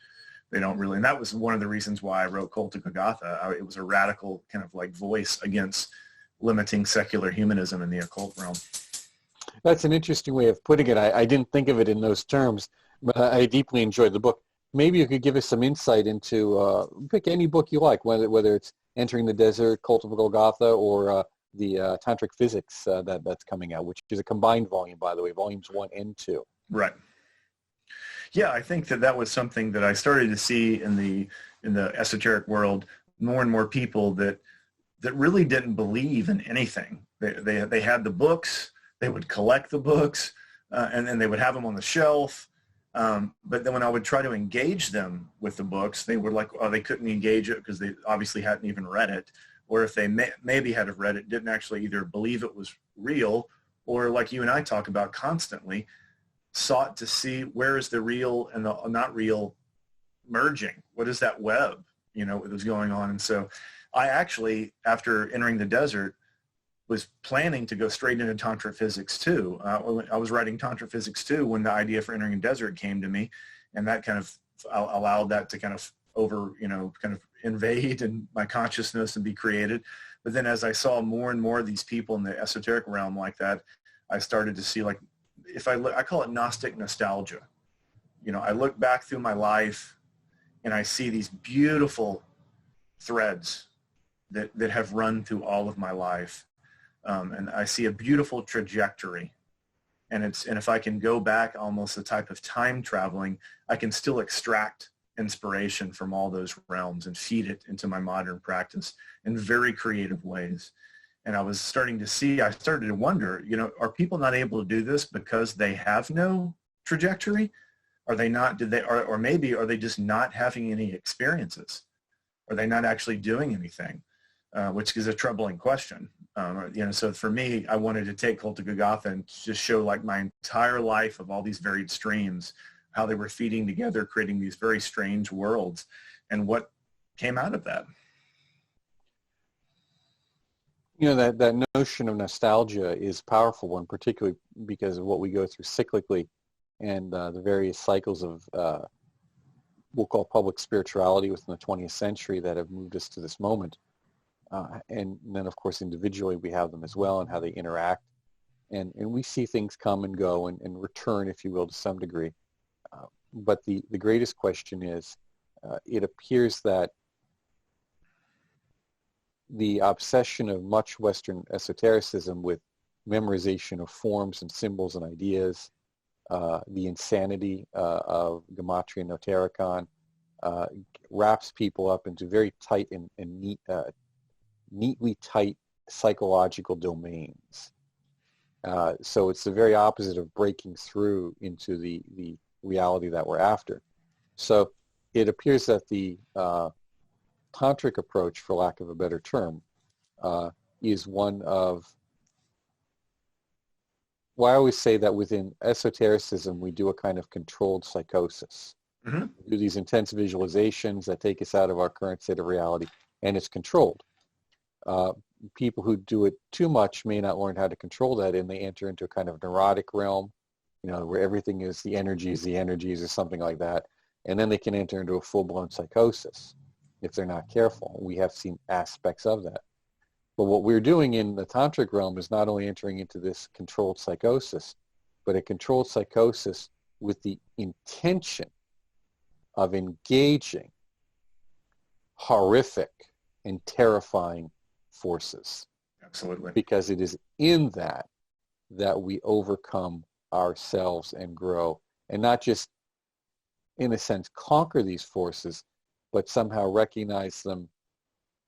They don't really, and that was one of the reasons why I wrote Cult of Golgotha. It was a radical kind of like voice against limiting secular humanism in the occult realm. That's an interesting way of putting it. I didn't think of it in those terms, but I deeply enjoyed the book. maybe you could give us some insight into, pick any book you like, whether it's Entering the Desert, Cult of Golgotha, or the Tantric Physics that's coming out, which is a combined volume, by the way, volumes 1 and 2. Right. Yeah, I think that was something that I started to see in the esoteric world, more and more people that really didn't believe in anything. They had the books, they would collect the books, and then they would have them on the shelf. But then when I would try to engage them with the books, they were like, oh, they couldn't engage it because they obviously hadn't even read it. Or if they maybe had have read it, didn't actually either believe it was real, or like you and I talk about constantly, sought to see where is the real and the not real merging. What is that web, that was going on? And so I actually, after entering the desert, was planning to go straight into Tantra Physics 2. I was writing Tantra Physics 2 when the idea for entering the desert came to me, and that kind of allowed that to kind of kind of invade in my consciousness and be created. But then as I saw more and more of these people in the esoteric realm like that, I started to see, like, I call it Gnostic nostalgia. I look back through my life and I see these beautiful threads that have run through all of my life. And I see a beautiful trajectory. And if I can go back, almost a type of time traveling, I can still extract inspiration from all those realms and feed it into my modern practice in very creative ways. And I started to wonder, are people not able to do this because they have no trajectory? Are they not, or maybe are they just not having any experiences? Are they not actually doing anything? Which is a troubling question. So for me, I wanted to take Cult of Golgotha and just show, like, my entire life of all these varied streams, how they were feeding together, creating these very strange worlds, and what came out of that. That notion of nostalgia is a powerful one, particularly because of what we go through cyclically and the various cycles of we'll call public spirituality within the 20th century that have moved us to this moment. And then, of course, individually we have them as well, and how they interact. And we see things come and go and return, if you will, to some degree. But the greatest question is, it appears that the obsession of much Western esotericism with memorization of forms and symbols and ideas, the insanity of Gematria and Notarikon, wraps people up into very tight and neatly tight psychological domains. So it's the very opposite of breaking through into the reality that we're after. So it appears that the tantric approach, for lack of a better term, is one of, well, I always say that within esotericism we do a kind of controlled psychosis. Mm-hmm. We do these intense visualizations that take us out of our current state of reality, and it's controlled. People who do it too much may not learn how to control that, and they enter into a kind of neurotic realm, where everything is the energies or something like that. And then they can enter into a full-blown psychosis if they're not careful. We have seen aspects of that. But what we're doing in the tantric realm is not only entering into this controlled psychosis, but a controlled psychosis with the intention of engaging horrific and terrifying forces. Absolutely. Because it is in that we overcome ourselves and grow, and not just, in a sense, conquer these forces, but somehow recognize them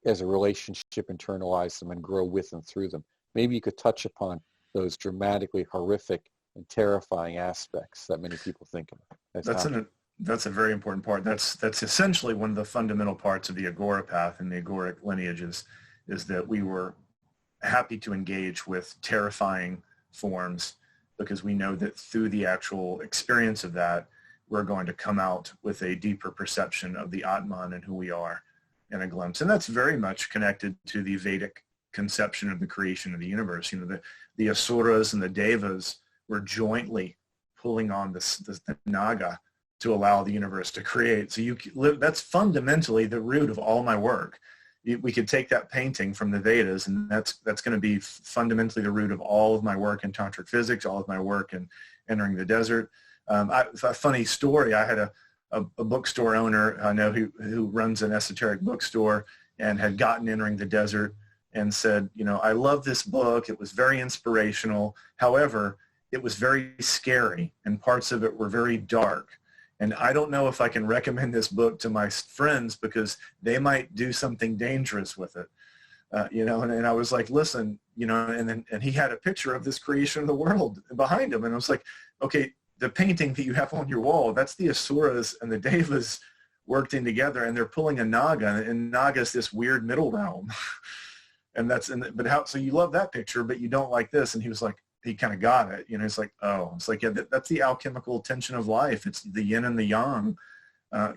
as a relationship, internalize them, and grow with and through them. Maybe you could touch upon those dramatically horrific and terrifying aspects that many people think of. That's a very important part. That's essentially one of the fundamental parts of the Agora path and the Agoric lineages, is that we were happy to engage with terrifying forms, because we know that through the actual experience of that, we're going to come out with a deeper perception of the Atman and who we are in a glimpse. And that's very much connected to the Vedic conception of the creation of the universe. The Asuras and the Devas were jointly pulling on the Naga to allow the universe to create. So that's fundamentally the root of all my work. We could take that painting from the Vedas, and that's going to be fundamentally the root of all of my work in tantric physics, all of my work in entering the desert. A funny story, I had a bookstore owner I know who runs an esoteric bookstore and had gotten Entering the Desert and said, I love this book. It was very inspirational. However, it was very scary and parts of it were very dark. And I don't know if I can recommend this book to my friends because they might do something dangerous with it. And I was like, listen, and he had a picture of this creation of the world behind him. And I was like, okay, the painting that you have on your wall, that's the Asuras and the Devas working together, and they're pulling a Naga, and Naga is this weird middle realm. So you love that picture, but you don't like this. And he was like, he kind of got it. It's like, oh, it's like, yeah, that's the alchemical tension of life. It's the yin and the yang.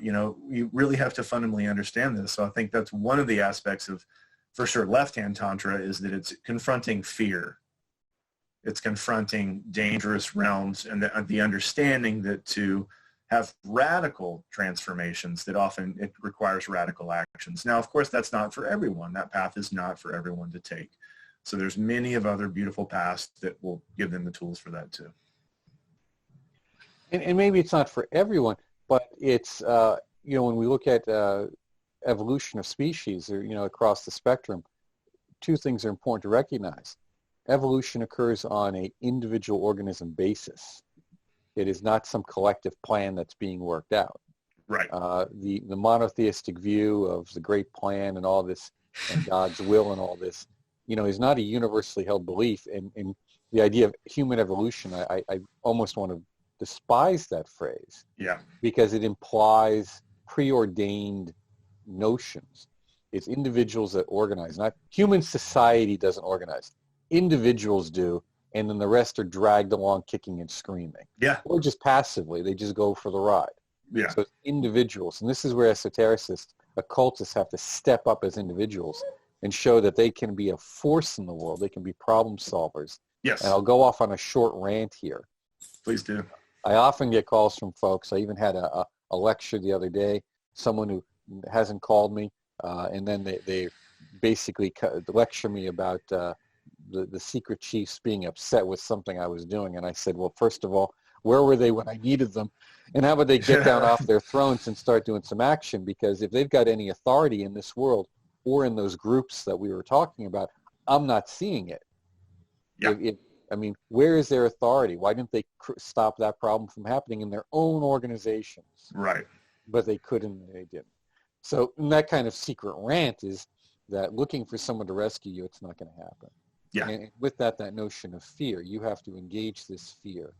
You really have to fundamentally understand this. So I think that's one of the aspects of, for sure, left-hand Tantra is that it's confronting fear. It's confronting dangerous realms and the understanding that to have radical transformations, that often it requires radical actions. Now, of course, that's not for everyone. That path is not for everyone to take. So there's many of other beautiful paths that will give them the tools for that too. And maybe it's not for everyone, but it's, when we look at evolution of species, or, across the spectrum, two things are important to recognize. Evolution occurs on an individual organism basis. It is not some collective plan that's being worked out. Right. The monotheistic view of the great plan and all this, and God's will and all this, is not a universally held belief. And the idea of human evolution, I almost want to despise that phrase. Yeah. Because it implies preordained notions. It's individuals that organize. Not human society doesn't organize. Individuals do, and then the rest are dragged along kicking and screaming. Yeah. Or just passively. They just go for the ride. Yeah. So it's individuals. And this is where esotericists, occultists have to step up as individuals and show that they can be a force in the world. They can be problem solvers. Yes. And I'll go off on a short rant here. Please do. I often get calls from folks. I even had a lecture the other day, someone who hasn't called me, and then they basically lecture me about the secret chiefs being upset with something I was doing. And I said, well, first of all, where were they when I needed them? And how about they get down off their thrones and start doing some action? Because if they've got any authority in this world or in those groups that we were talking about, I'm not seeing it. Yeah. Where is their authority? Why didn't they stop that problem from happening in their own organizations? Right. But they couldn't, and they didn't. So that kind of secret rant is that looking for someone to rescue you, it's not going to happen. Yeah. And with that notion of fear, you have to engage this fear.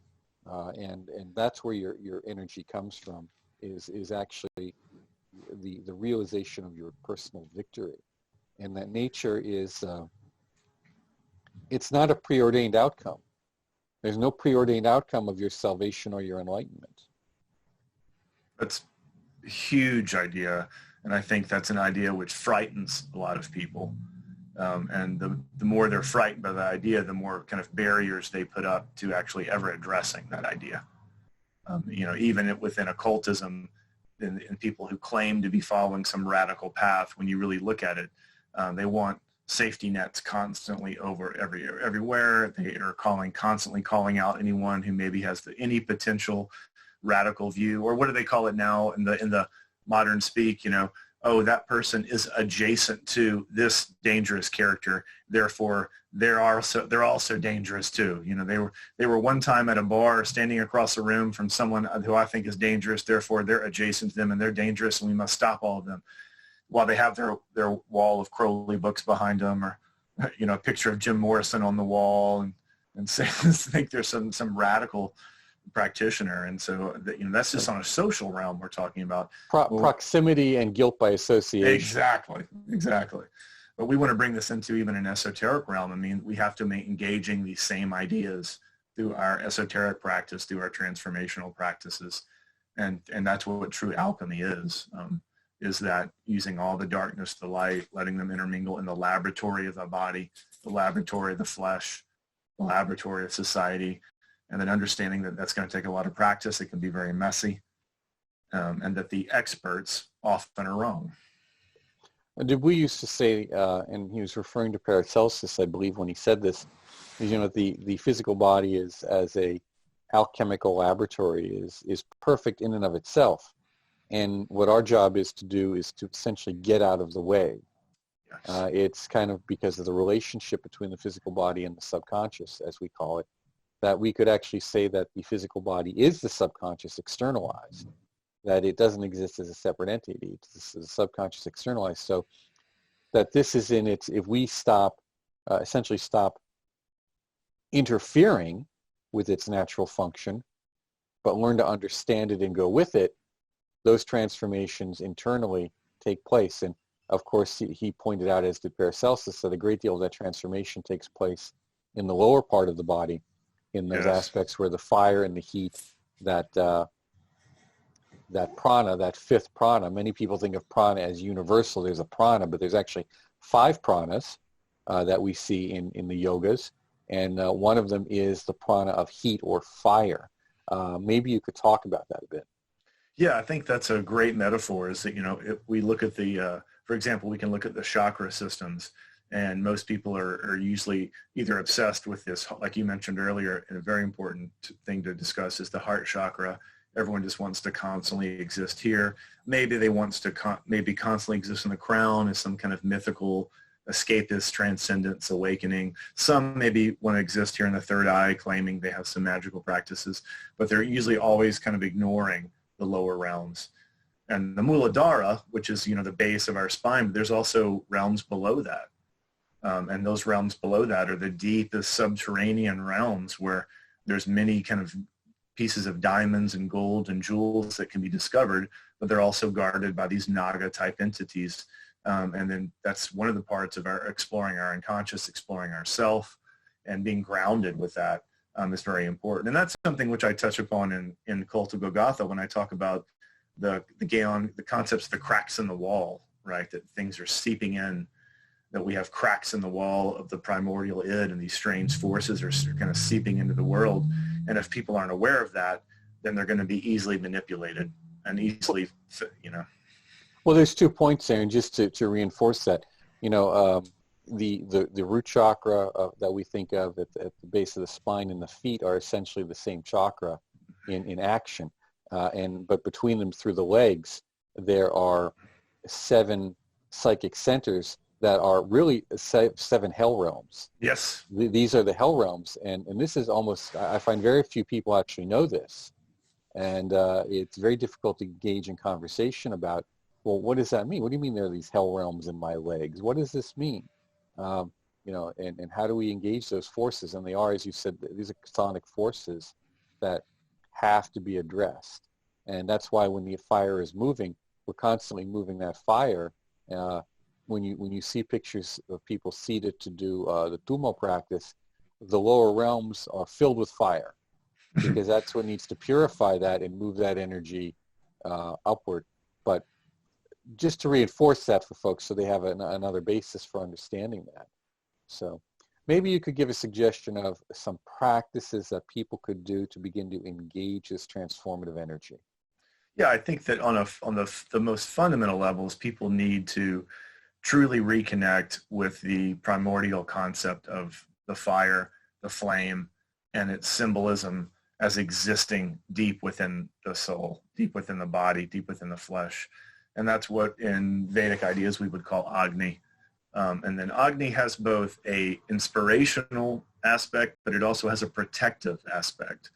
And that's where your energy comes from, is actually the realization of your personal victory. And that nature is, it's not a preordained outcome. There's no preordained outcome of your salvation or your enlightenment. That's a huge idea. And I think that's an idea which frightens a lot of people. And the more they're frightened by the idea, the more kind of barriers they put up to actually ever addressing that idea. Even within occultism, and people who claim to be following some radical path, when you really look at it, they want safety nets constantly everywhere. They are constantly calling out anyone who maybe has any potential radical view, or what do they call it now in the modern speak? Oh, that person is adjacent to this dangerous character, therefore they're also dangerous too. They were one time at a bar standing across the room from someone who I think is dangerous, therefore they're adjacent to them and they're dangerous and we must stop all of them, while they have their wall of Crowley books behind them, or a picture of Jim Morrison on the wall, and say think there's some radical practitioner. And so that's just on a social realm we're talking about. Proximity and guilt by association. Exactly. But we want to bring this into even an esoteric realm. We have to be engaging these same ideas through our esoteric practice, through our transformational practices. And that's what true alchemy is that using all the darkness, the light, letting them intermingle in the laboratory of the body, the laboratory of the flesh, the laboratory of society, and then understanding that that's going to take a lot of practice. It can be very messy, and that the experts often are wrong. Did we used to say, and he was referring to Paracelsus, I believe, when he said this, the physical body is as a alchemical laboratory is perfect in and of itself, And what our job is to do is to essentially get out of the way. Yes. It's kind of because of the relationship between the physical body and the subconscious, as we call it, that we could actually say that the physical body is the subconscious externalized, that it doesn't exist as a separate entity. It's the subconscious externalized. So that this is in its, if we stop, essentially stop interfering with its natural function, but learn to understand it and go with it, those transformations internally take place. And of course, he pointed out, as did Paracelsus, that a great deal of that transformation takes place in the lower part of the body, in those aspects where the fire and the heat, that prana, that fifth prana, many people think of prana as universal. There's a prana, but there's actually 5 pranas that we see in the yogas. And one of them is the prana of heat or fire. Maybe you could talk about that a bit. Yeah, I think that's a great metaphor, is that, if we look at the, for example, we can look at the chakra systems, and most people are usually either obsessed with this, like you mentioned earlier, and a very important thing to discuss is the heart chakra. Everyone just wants to constantly exist here. Maybe they want to maybe constantly exist in the crown as some kind of mythical escapist transcendence awakening. Some maybe want to exist here in the third eye, claiming they have some magical practices, but they're usually always kind of ignoring the lower realms. And the Muladhara, which is, the base of our spine, but there's also realms below that. And those realms below that are the deepest subterranean realms, where there's many kind of pieces of diamonds and gold and jewels that can be discovered, but they're also guarded by these Naga type entities. And then that's one of the parts of our exploring our unconscious, exploring ourself, and being grounded with that is very important. And that's something which I touch upon in Cult of Golgotha when I talk about the concepts of the cracks in the wall, right? That things are seeping in, that we have cracks in the wall of the primordial id, and these strange forces are kind of seeping into the world. And if people aren't aware of that, then they're going to be easily manipulated and easily, Well, there's 2 points there, and just to reinforce that, the root chakra that we think of at the base of the spine and the feet are essentially the same chakra in action. But between them, through the legs, there are 7 psychic centers that are really 7 hell realms. Yes. These are the hell realms. And this is almost, I find very few people actually know this. And it's very difficult to engage in conversation about, well, what does that mean? What do you mean there are these hell realms in my legs? What does this mean? And how do we engage those forces? And they are, as you said, these are chthonic forces that have to be addressed. And that's why when the fire is moving, we're constantly moving that fire. When you see pictures of people seated to do the tumo practice, the lower realms are filled with fire, because that's what needs to purify that and move that energy upward. But just to reinforce that for folks, so they have another basis for understanding that. So maybe you could give a suggestion of some practices that people could do to begin to engage this transformative energy. Yeah, I think that on the most fundamental levels, people need to truly reconnect with the primordial concept of the fire, the flame, and its symbolism as existing deep within the soul, deep within the body, deep within the flesh. And that's what in Vedic ideas we would call Agni. And then Agni has both a inspirational aspect, but it also has a protective aspect.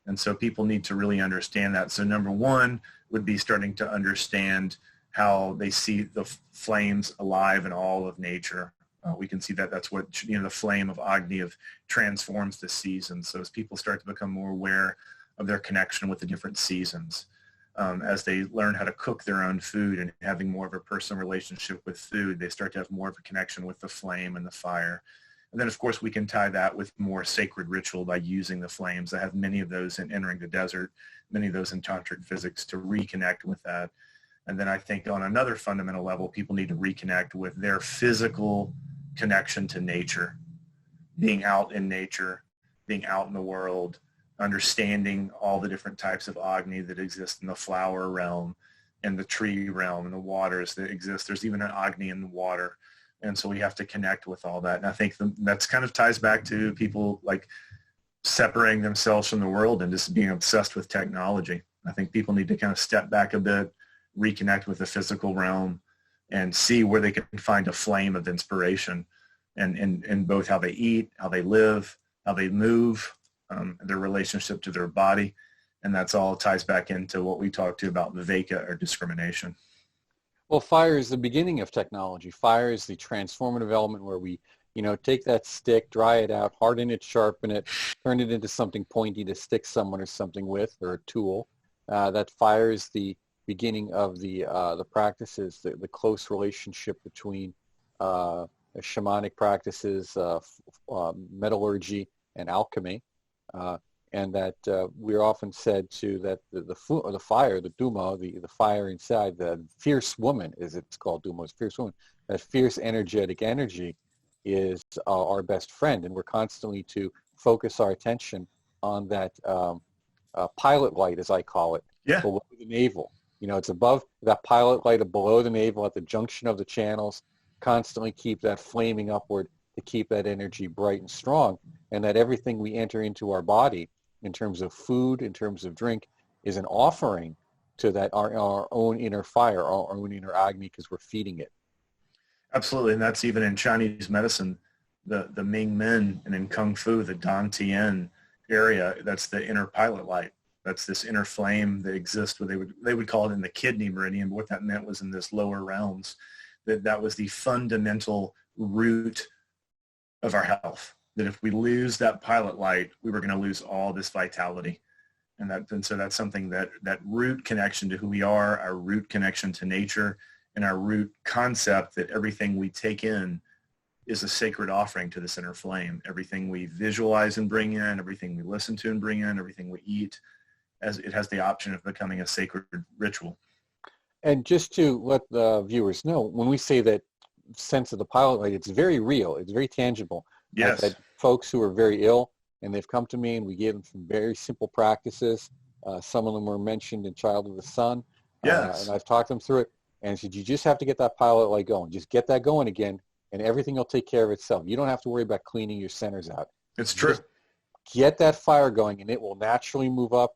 And so people need to really understand that. So number one would be starting to understand how they see the flames alive in all of nature. We can see that that's what, the flame of Agni transforms the seasons. So as people start to become more aware of their connection with the different seasons, as they learn how to cook their own food and having more of a personal relationship with food, they start to have more of a connection with the flame and the fire. And then, of course, we can tie that with more sacred ritual by using the flames. I have many of those in Entering the Desert, many of those in Tantric Physics, to reconnect with that. And then I think on another fundamental level, people need to reconnect with their physical connection to nature, being out in nature, being out in the world, understanding all the different types of Agni that exist in the flower realm, and the tree realm, and the waters that exist. There's even an Agni in the water. And so we have to connect with all that. And I think that's kind of ties back to people like separating themselves from the world and just being obsessed with technology. I think people need to kind of step back a bit, reconnect with the physical realm and see where they can find a flame of inspiration and both how they eat, how they live, how they move, their relationship to their body. And that's all ties back into what we talked to about viveka, or discrimination. Well, fire is the beginning of technology. Fire is the transformative element where we, take that stick, dry it out, harden it, sharpen it, turn it into something pointy to stick someone or something with, or a tool. That fire is the beginning of the practices, the close relationship between shamanic practices, metallurgy, and alchemy. And that we're often said to that the fire, the Duma, the fire inside, the fierce woman, as it's called, Duma's fierce woman, that fierce energetic energy is our best friend, and we're constantly to focus our attention on that pilot light, as I call it, below the navel. It's above that pilot light, below the navel, at the junction of the channels. Constantly keep that flaming upward to keep that energy bright and strong, and that everything we enter into our body, in terms of food, in terms of drink, is an offering to that our own inner fire, our own inner Agni, because we're feeding it. Absolutely, and that's even in Chinese medicine, the Ming Men, and in Kung Fu, the Dan Tien area. That's the inner pilot light. That's this inner flame that exists. Where they would call it in the kidney meridian. But what that meant was in this lower realms, that was the fundamental root of our health. That if we lose that pilot light, we were going to lose all this vitality. And so that's something that root connection to who we are, our root connection to nature, and our root concept that everything we take in is a sacred offering to this inner flame. Everything we visualize and bring in, everything we listen to and bring in, everything we eat, as it has the option of becoming a sacred ritual. And just to let the viewers know, when we say that sense of the pilot light, it's very real. It's very tangible. Yes. I've had folks who are very ill, and they've come to me, and we gave them some very simple practices. Some of them were mentioned in Child of the Sun. Yes. And I've talked them through it. And I said, you just have to get that pilot light going. Just get that going again, and everything will take care of itself. You don't have to worry about cleaning your centers out. It's true. Just get that fire going, and it will naturally move up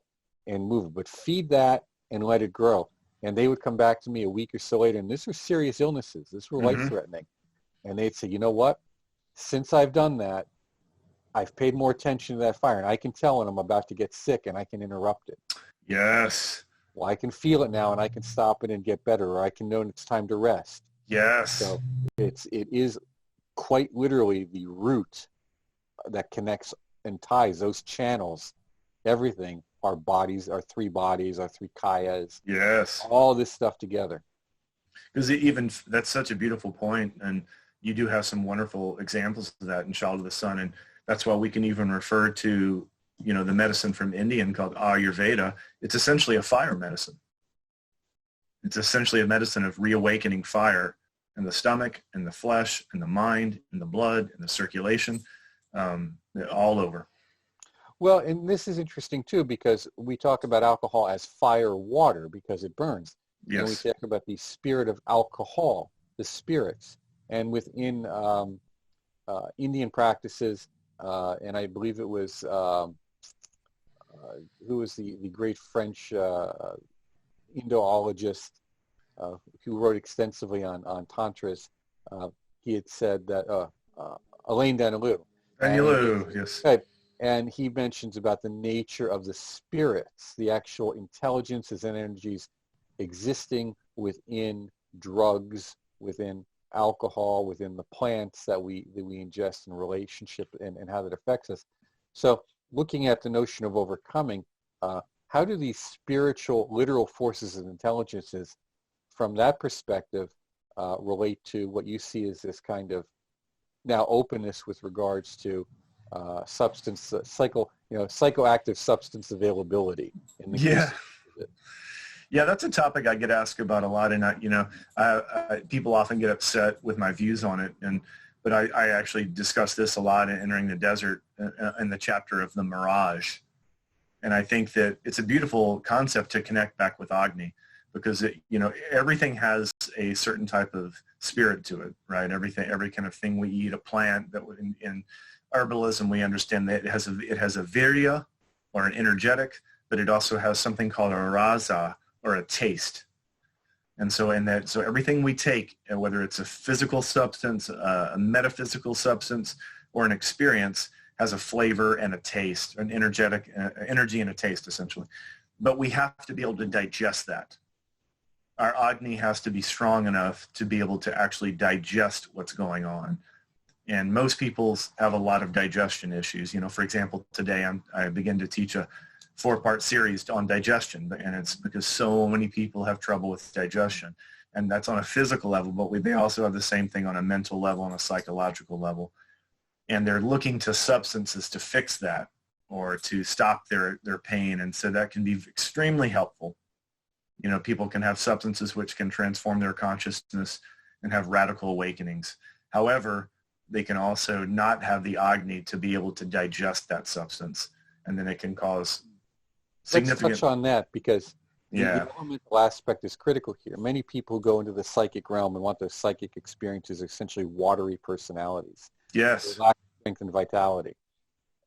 and move. But feed that and let it grow. And they would come back to me a week or so later, and these were serious illnesses. This were life-threatening. And they'd say, you know what? Since I've done that, I've paid more attention to that fire, and I can tell when I'm about to get sick, and I can interrupt it. Yes. Well, I can feel it now, and I can stop it and get better, or I can know it's time to rest. Yes. So it is quite literally the root that connects and ties those channels, everything, our bodies, our three kayas. Yes. All this stuff together. Because even that's such a beautiful point, and you do have some wonderful examples of that in Child of the Sun, and that's why we can even refer to, the medicine from Indian called Ayurveda. It's essentially a fire medicine. It's essentially a medicine of reawakening fire in the stomach, in the flesh, in the mind, in the blood, in the circulation, all over. Well, and this is interesting too, because we talk about alcohol as fire water because it burns. Yes. And we talk about the spirit of alcohol, the spirits. And within Indian practices, and I believe it was, who was the great French Indoologist who wrote extensively on tantras, he had said that, Alain Danilou. Danilou, yes. And he mentions about the nature of the spirits, the actual intelligences and energies existing within drugs, within alcohol, within the plants that we ingest in relationship, and how that affects us. So looking at the notion of overcoming, how do these spiritual, literal forces and intelligences from that perspective relate to what you see as this kind of now openness with regards to psychoactive substance availability in the case of it? Yeah, that's a topic I get asked about a lot, and people often get upset with my views on it, but I actually discuss this a lot in Entering the Desert in the chapter of the Mirage, and I think that it's a beautiful concept to connect back with Agni, because everything has a certain type of spirit to it, right? Every kind of thing we eat, a plant that in herbalism, we understand that it has a virya, or an energetic, but it also has something called a rasa, or a taste. And so so everything we take, whether it's a physical substance, a metaphysical substance, or an experience, has a flavor and a taste, an energy and a taste, essentially. But we have to be able to digest that. Our Agni has to be strong enough to be able to actually digest what's going on. And most people have a lot of digestion issues. For example, today I begin to teach a 4-part series on digestion, and it's because so many people have trouble with digestion. And that's on a physical level, but they also have the same thing on a mental level, on a psychological level. And they're looking to substances to fix that or to stop their pain. And so that can be extremely helpful. People can have substances which can transform their consciousness and have radical awakenings. However, they can also not have the Agni to be able to digest that substance. And then it can cause significant... Let's touch on that, because the elemental aspect is critical here. Many people go into the psychic realm and want those psychic experiences, essentially watery personalities. Yes. They lack strength and vitality.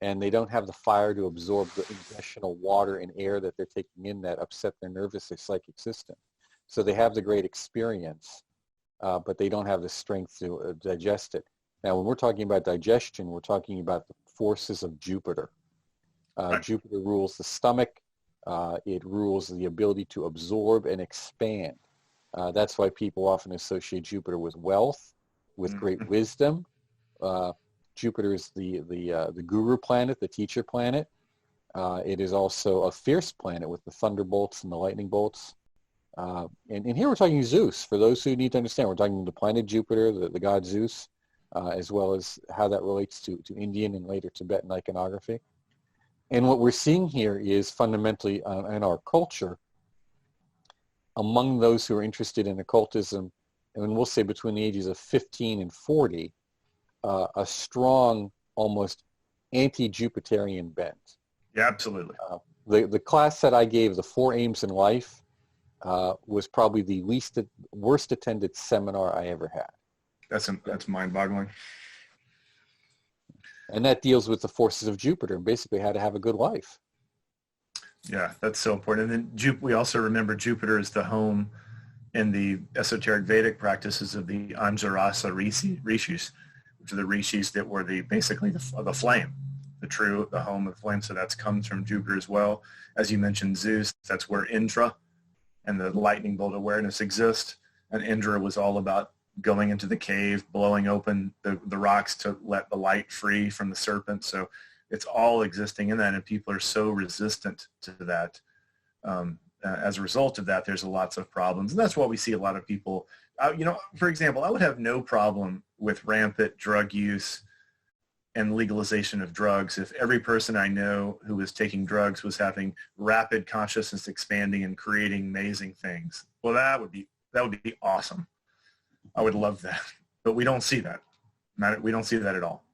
And they don't have the fire to absorb the additional water and air that they're taking in that upset their nervous or psychic system. So they have the great experience, but they don't have the strength to digest it. Now, when we're talking about digestion, we're talking about the forces of Jupiter. Right. Jupiter rules the stomach. It rules the ability to absorb and expand. That's why people often associate Jupiter with wealth, with great wisdom. Jupiter is the guru planet, the teacher planet. It is also a fierce planet with the thunderbolts and the lightning bolts. And here we're talking Zeus. For those who need to understand, we're talking the planet Jupiter, the god Zeus, as well as how that relates to Indian and later Tibetan iconography. And what we're seeing here is fundamentally in our culture, among those who are interested in occultism, and we'll say between the ages of 15 and 40, a strong, almost anti-Jupiterian bent. Yeah, absolutely. The class that I gave, the 4 Aims in Life, was probably the worst attended seminar I ever had. That's mind-boggling. And that deals with the forces of Jupiter and basically how to have a good life. Yeah, that's so important. And then we also remember Jupiter is the home in the esoteric Vedic practices of the Anjarasa rishis, which are the rishis that were basically the flame, the home of flame. So that comes from Jupiter as well. As you mentioned, Zeus, that's where Indra and the lightning bolt awareness exist. And Indra was all about going into the cave, blowing open the rocks to let the light free from the serpent. So it's all existing in that, and people are so resistant to that. As a result of that, there's lots of problems. And that's why we see a lot of people, for example, I would have no problem with rampant drug use and legalization of drugs if every person I know who was taking drugs was having rapid consciousness expanding and creating amazing things. Well, that would be awesome. I would love that, but we don't see that. We don't see that at all.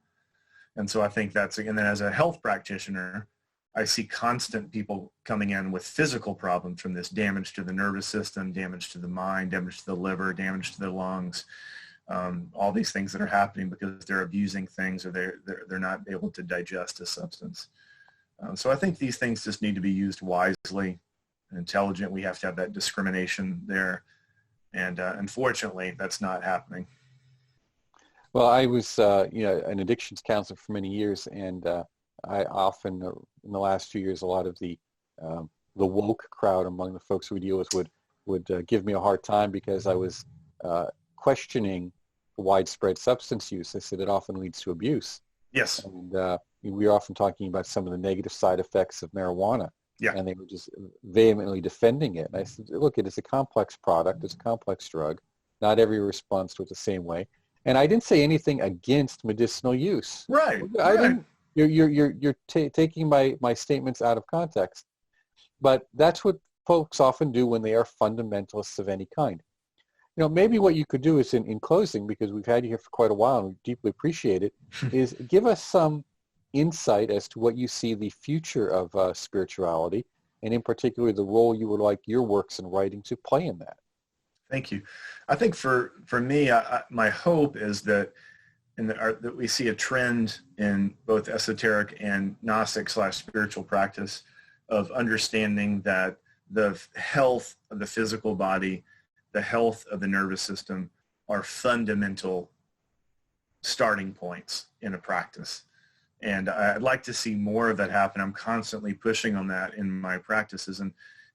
And so I think and then as a health practitioner, I see constant people coming in with physical problems from this: damage to the nervous system, damage to the mind, damage to the liver, damage to the lungs, all these things that are happening because they're abusing things or they're not able to digest a substance. So I think these things just need to be used wisely and intelligent. We have to have that discrimination there. And unfortunately, that's not happening. Well, I was an addictions counselor for many years, and I often, in the last few years, a lot of the woke crowd among the folks we deal with would give me a hard time because I was questioning widespread substance use. I said it often leads to abuse. Yes. And we were often talking about some of the negative side effects of marijuana. Yeah. And they were just vehemently defending it. And I said, look, it's a complex product. It's a complex drug. Not every responds to it the same way. And I didn't say anything against medicinal use. Right. I didn't. You're taking my statements out of context. But that's what folks often do when they are fundamentalists of any kind. Maybe what you could do is in closing, because we've had you here for quite a while and we deeply appreciate it, is give us some insight as to what you see the future of spirituality, and in particular the role you would like your works and writing to play in that. Thank you. I think for me, my hope is that that we see a trend in both esoteric and Gnostic/spiritual practice of understanding that the health of the physical body the health of the nervous system are fundamental starting points in a practice. And I'd like to see more of that happen. I'm constantly pushing on that in my practices.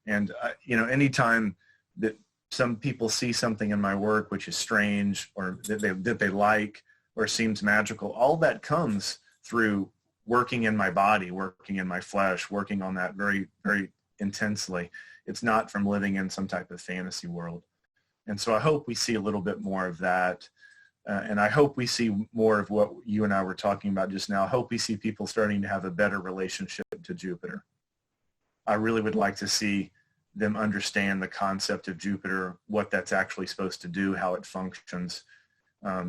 And anytime that some people see something in my work which is strange or that they like or seems magical, all that comes through working in my body, working in my flesh, working on that very, very intensely. It's not from living in some type of fantasy world. And so I hope we see a little bit more of that. And I hope we see more of what you and I were talking about just now. I hope we see people starting to have a better relationship to Jupiter. I really would like to see them understand the concept of Jupiter, what that's actually supposed to do, how it functions.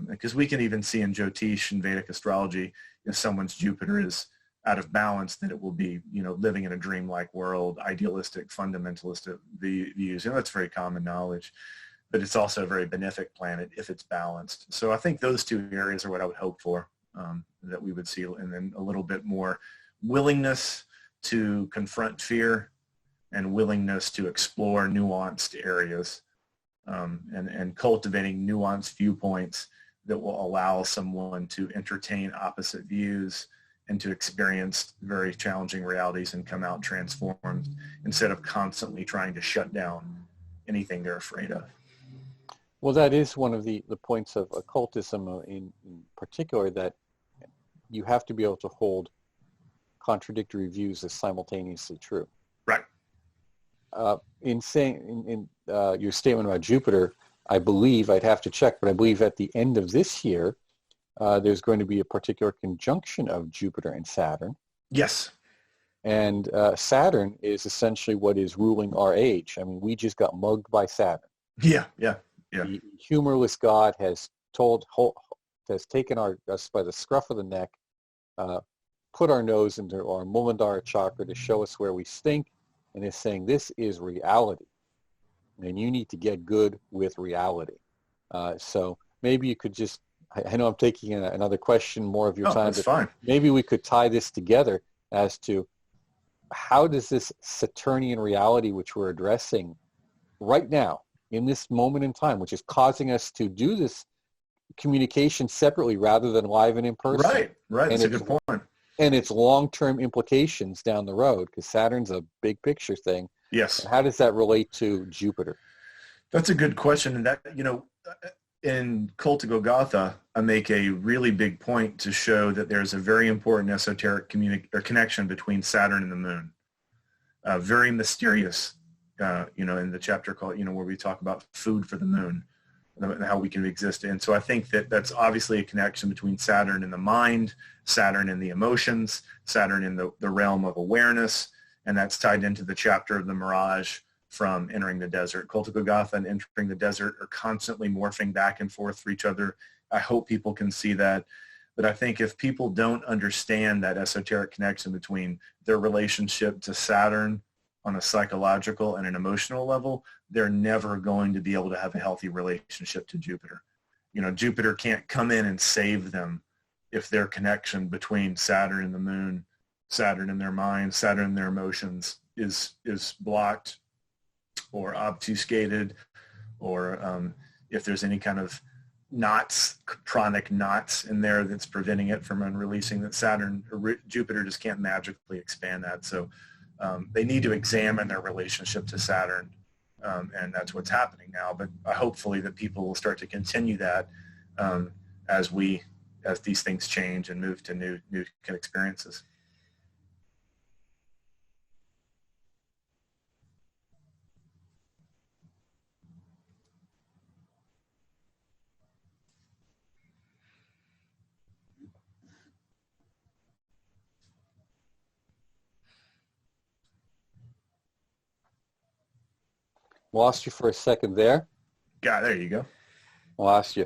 Because we can even see in Jyotish and Vedic astrology, if someone's Jupiter is out of balance, then it will be, living in a dreamlike world, idealistic, fundamentalist views. That's very common knowledge. But it's also a very benefic planet if it's balanced. So I think those two areas are what I would hope for, that we would see, and then a little bit more willingness to confront fear and willingness to explore nuanced areas, and cultivating nuanced viewpoints that will allow someone to entertain opposite views and to experience very challenging realities and come out transformed instead of constantly trying to shut down anything they're afraid of. Well, that is one of the points of occultism in particular, that you have to be able to hold contradictory views as simultaneously true. Right. In your statement about Jupiter, I believe, I'd have to check, but I believe at the end of this year, there's going to be a particular conjunction of Jupiter and Saturn. Yes. And Saturn is essentially what is ruling our age. I mean, we just got mugged by Saturn. Yeah. The humorless god has taken us by the scruff of the neck, put our nose into our Muladhara chakra to show us where we stink, and is saying this is reality, and you need to get good with reality. So maybe you could just, I know I'm taking another question more of your time. That's fine. Maybe we could tie this together as to how does this Saturnian reality, which we're addressing right now, in this moment in time, which is causing us to do this communication separately rather than live and in person. Right. That's a good point. And its long-term implications down the road, because Saturn's a big picture thing. Yes. And how does that relate to Jupiter? That's a good question. And that, in Cult of Golgotha, I make a really big point to show that there's a very important esoteric connection between Saturn and the moon. Very mysterious. In the chapter called, where we talk about food for the moon and how we can exist. And so I think that that's obviously a connection between Saturn and the mind, Saturn and the emotions, Saturn in the realm of awareness, and that's tied into the chapter of the mirage from entering the desert. Cult of Golgotha and entering the desert are constantly morphing back and forth for each other. I hope people can see that. But I think if people don't understand that esoteric connection between their relationship to Saturn on a psychological and an emotional level, they're never going to be able to have a healthy relationship to Jupiter. Jupiter can't come in and save them if their connection between Saturn and the moon, Saturn and their mind, Saturn and their emotions is blocked or obfuscated, or if there's any kind of chronic knots in there that's preventing it from unreleasing, that Saturn or Jupiter just can't magically expand that. So they need to examine their relationship to Saturn, and that's what's happening now. But hopefully that people will start to continue that as these things change and move to new experiences. Lost you for a second there. There you go. Lost you.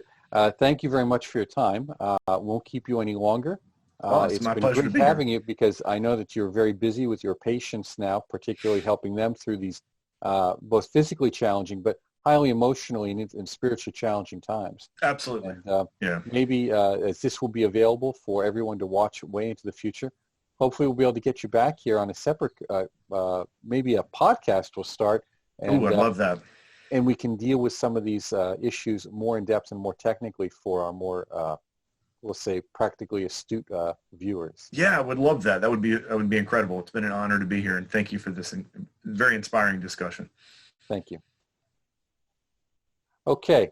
Thank you very much for your time. Won't keep you any longer. It's my pleasure to be having here. you, because I know that you're very busy with your patients now, particularly helping them through these both physically challenging but highly emotionally and spiritually challenging times. Absolutely. And maybe as this will be available for everyone to watch way into the future, hopefully we'll be able to get you back here on a separate, maybe a podcast will start. I'd love that. and we can deal with some of these issues more in depth and more technically for our more, we'll say, practically astute viewers. Yeah, I would love that. That would be incredible. It's been an honor to be here, and thank you for this very inspiring discussion. Thank you. Okay.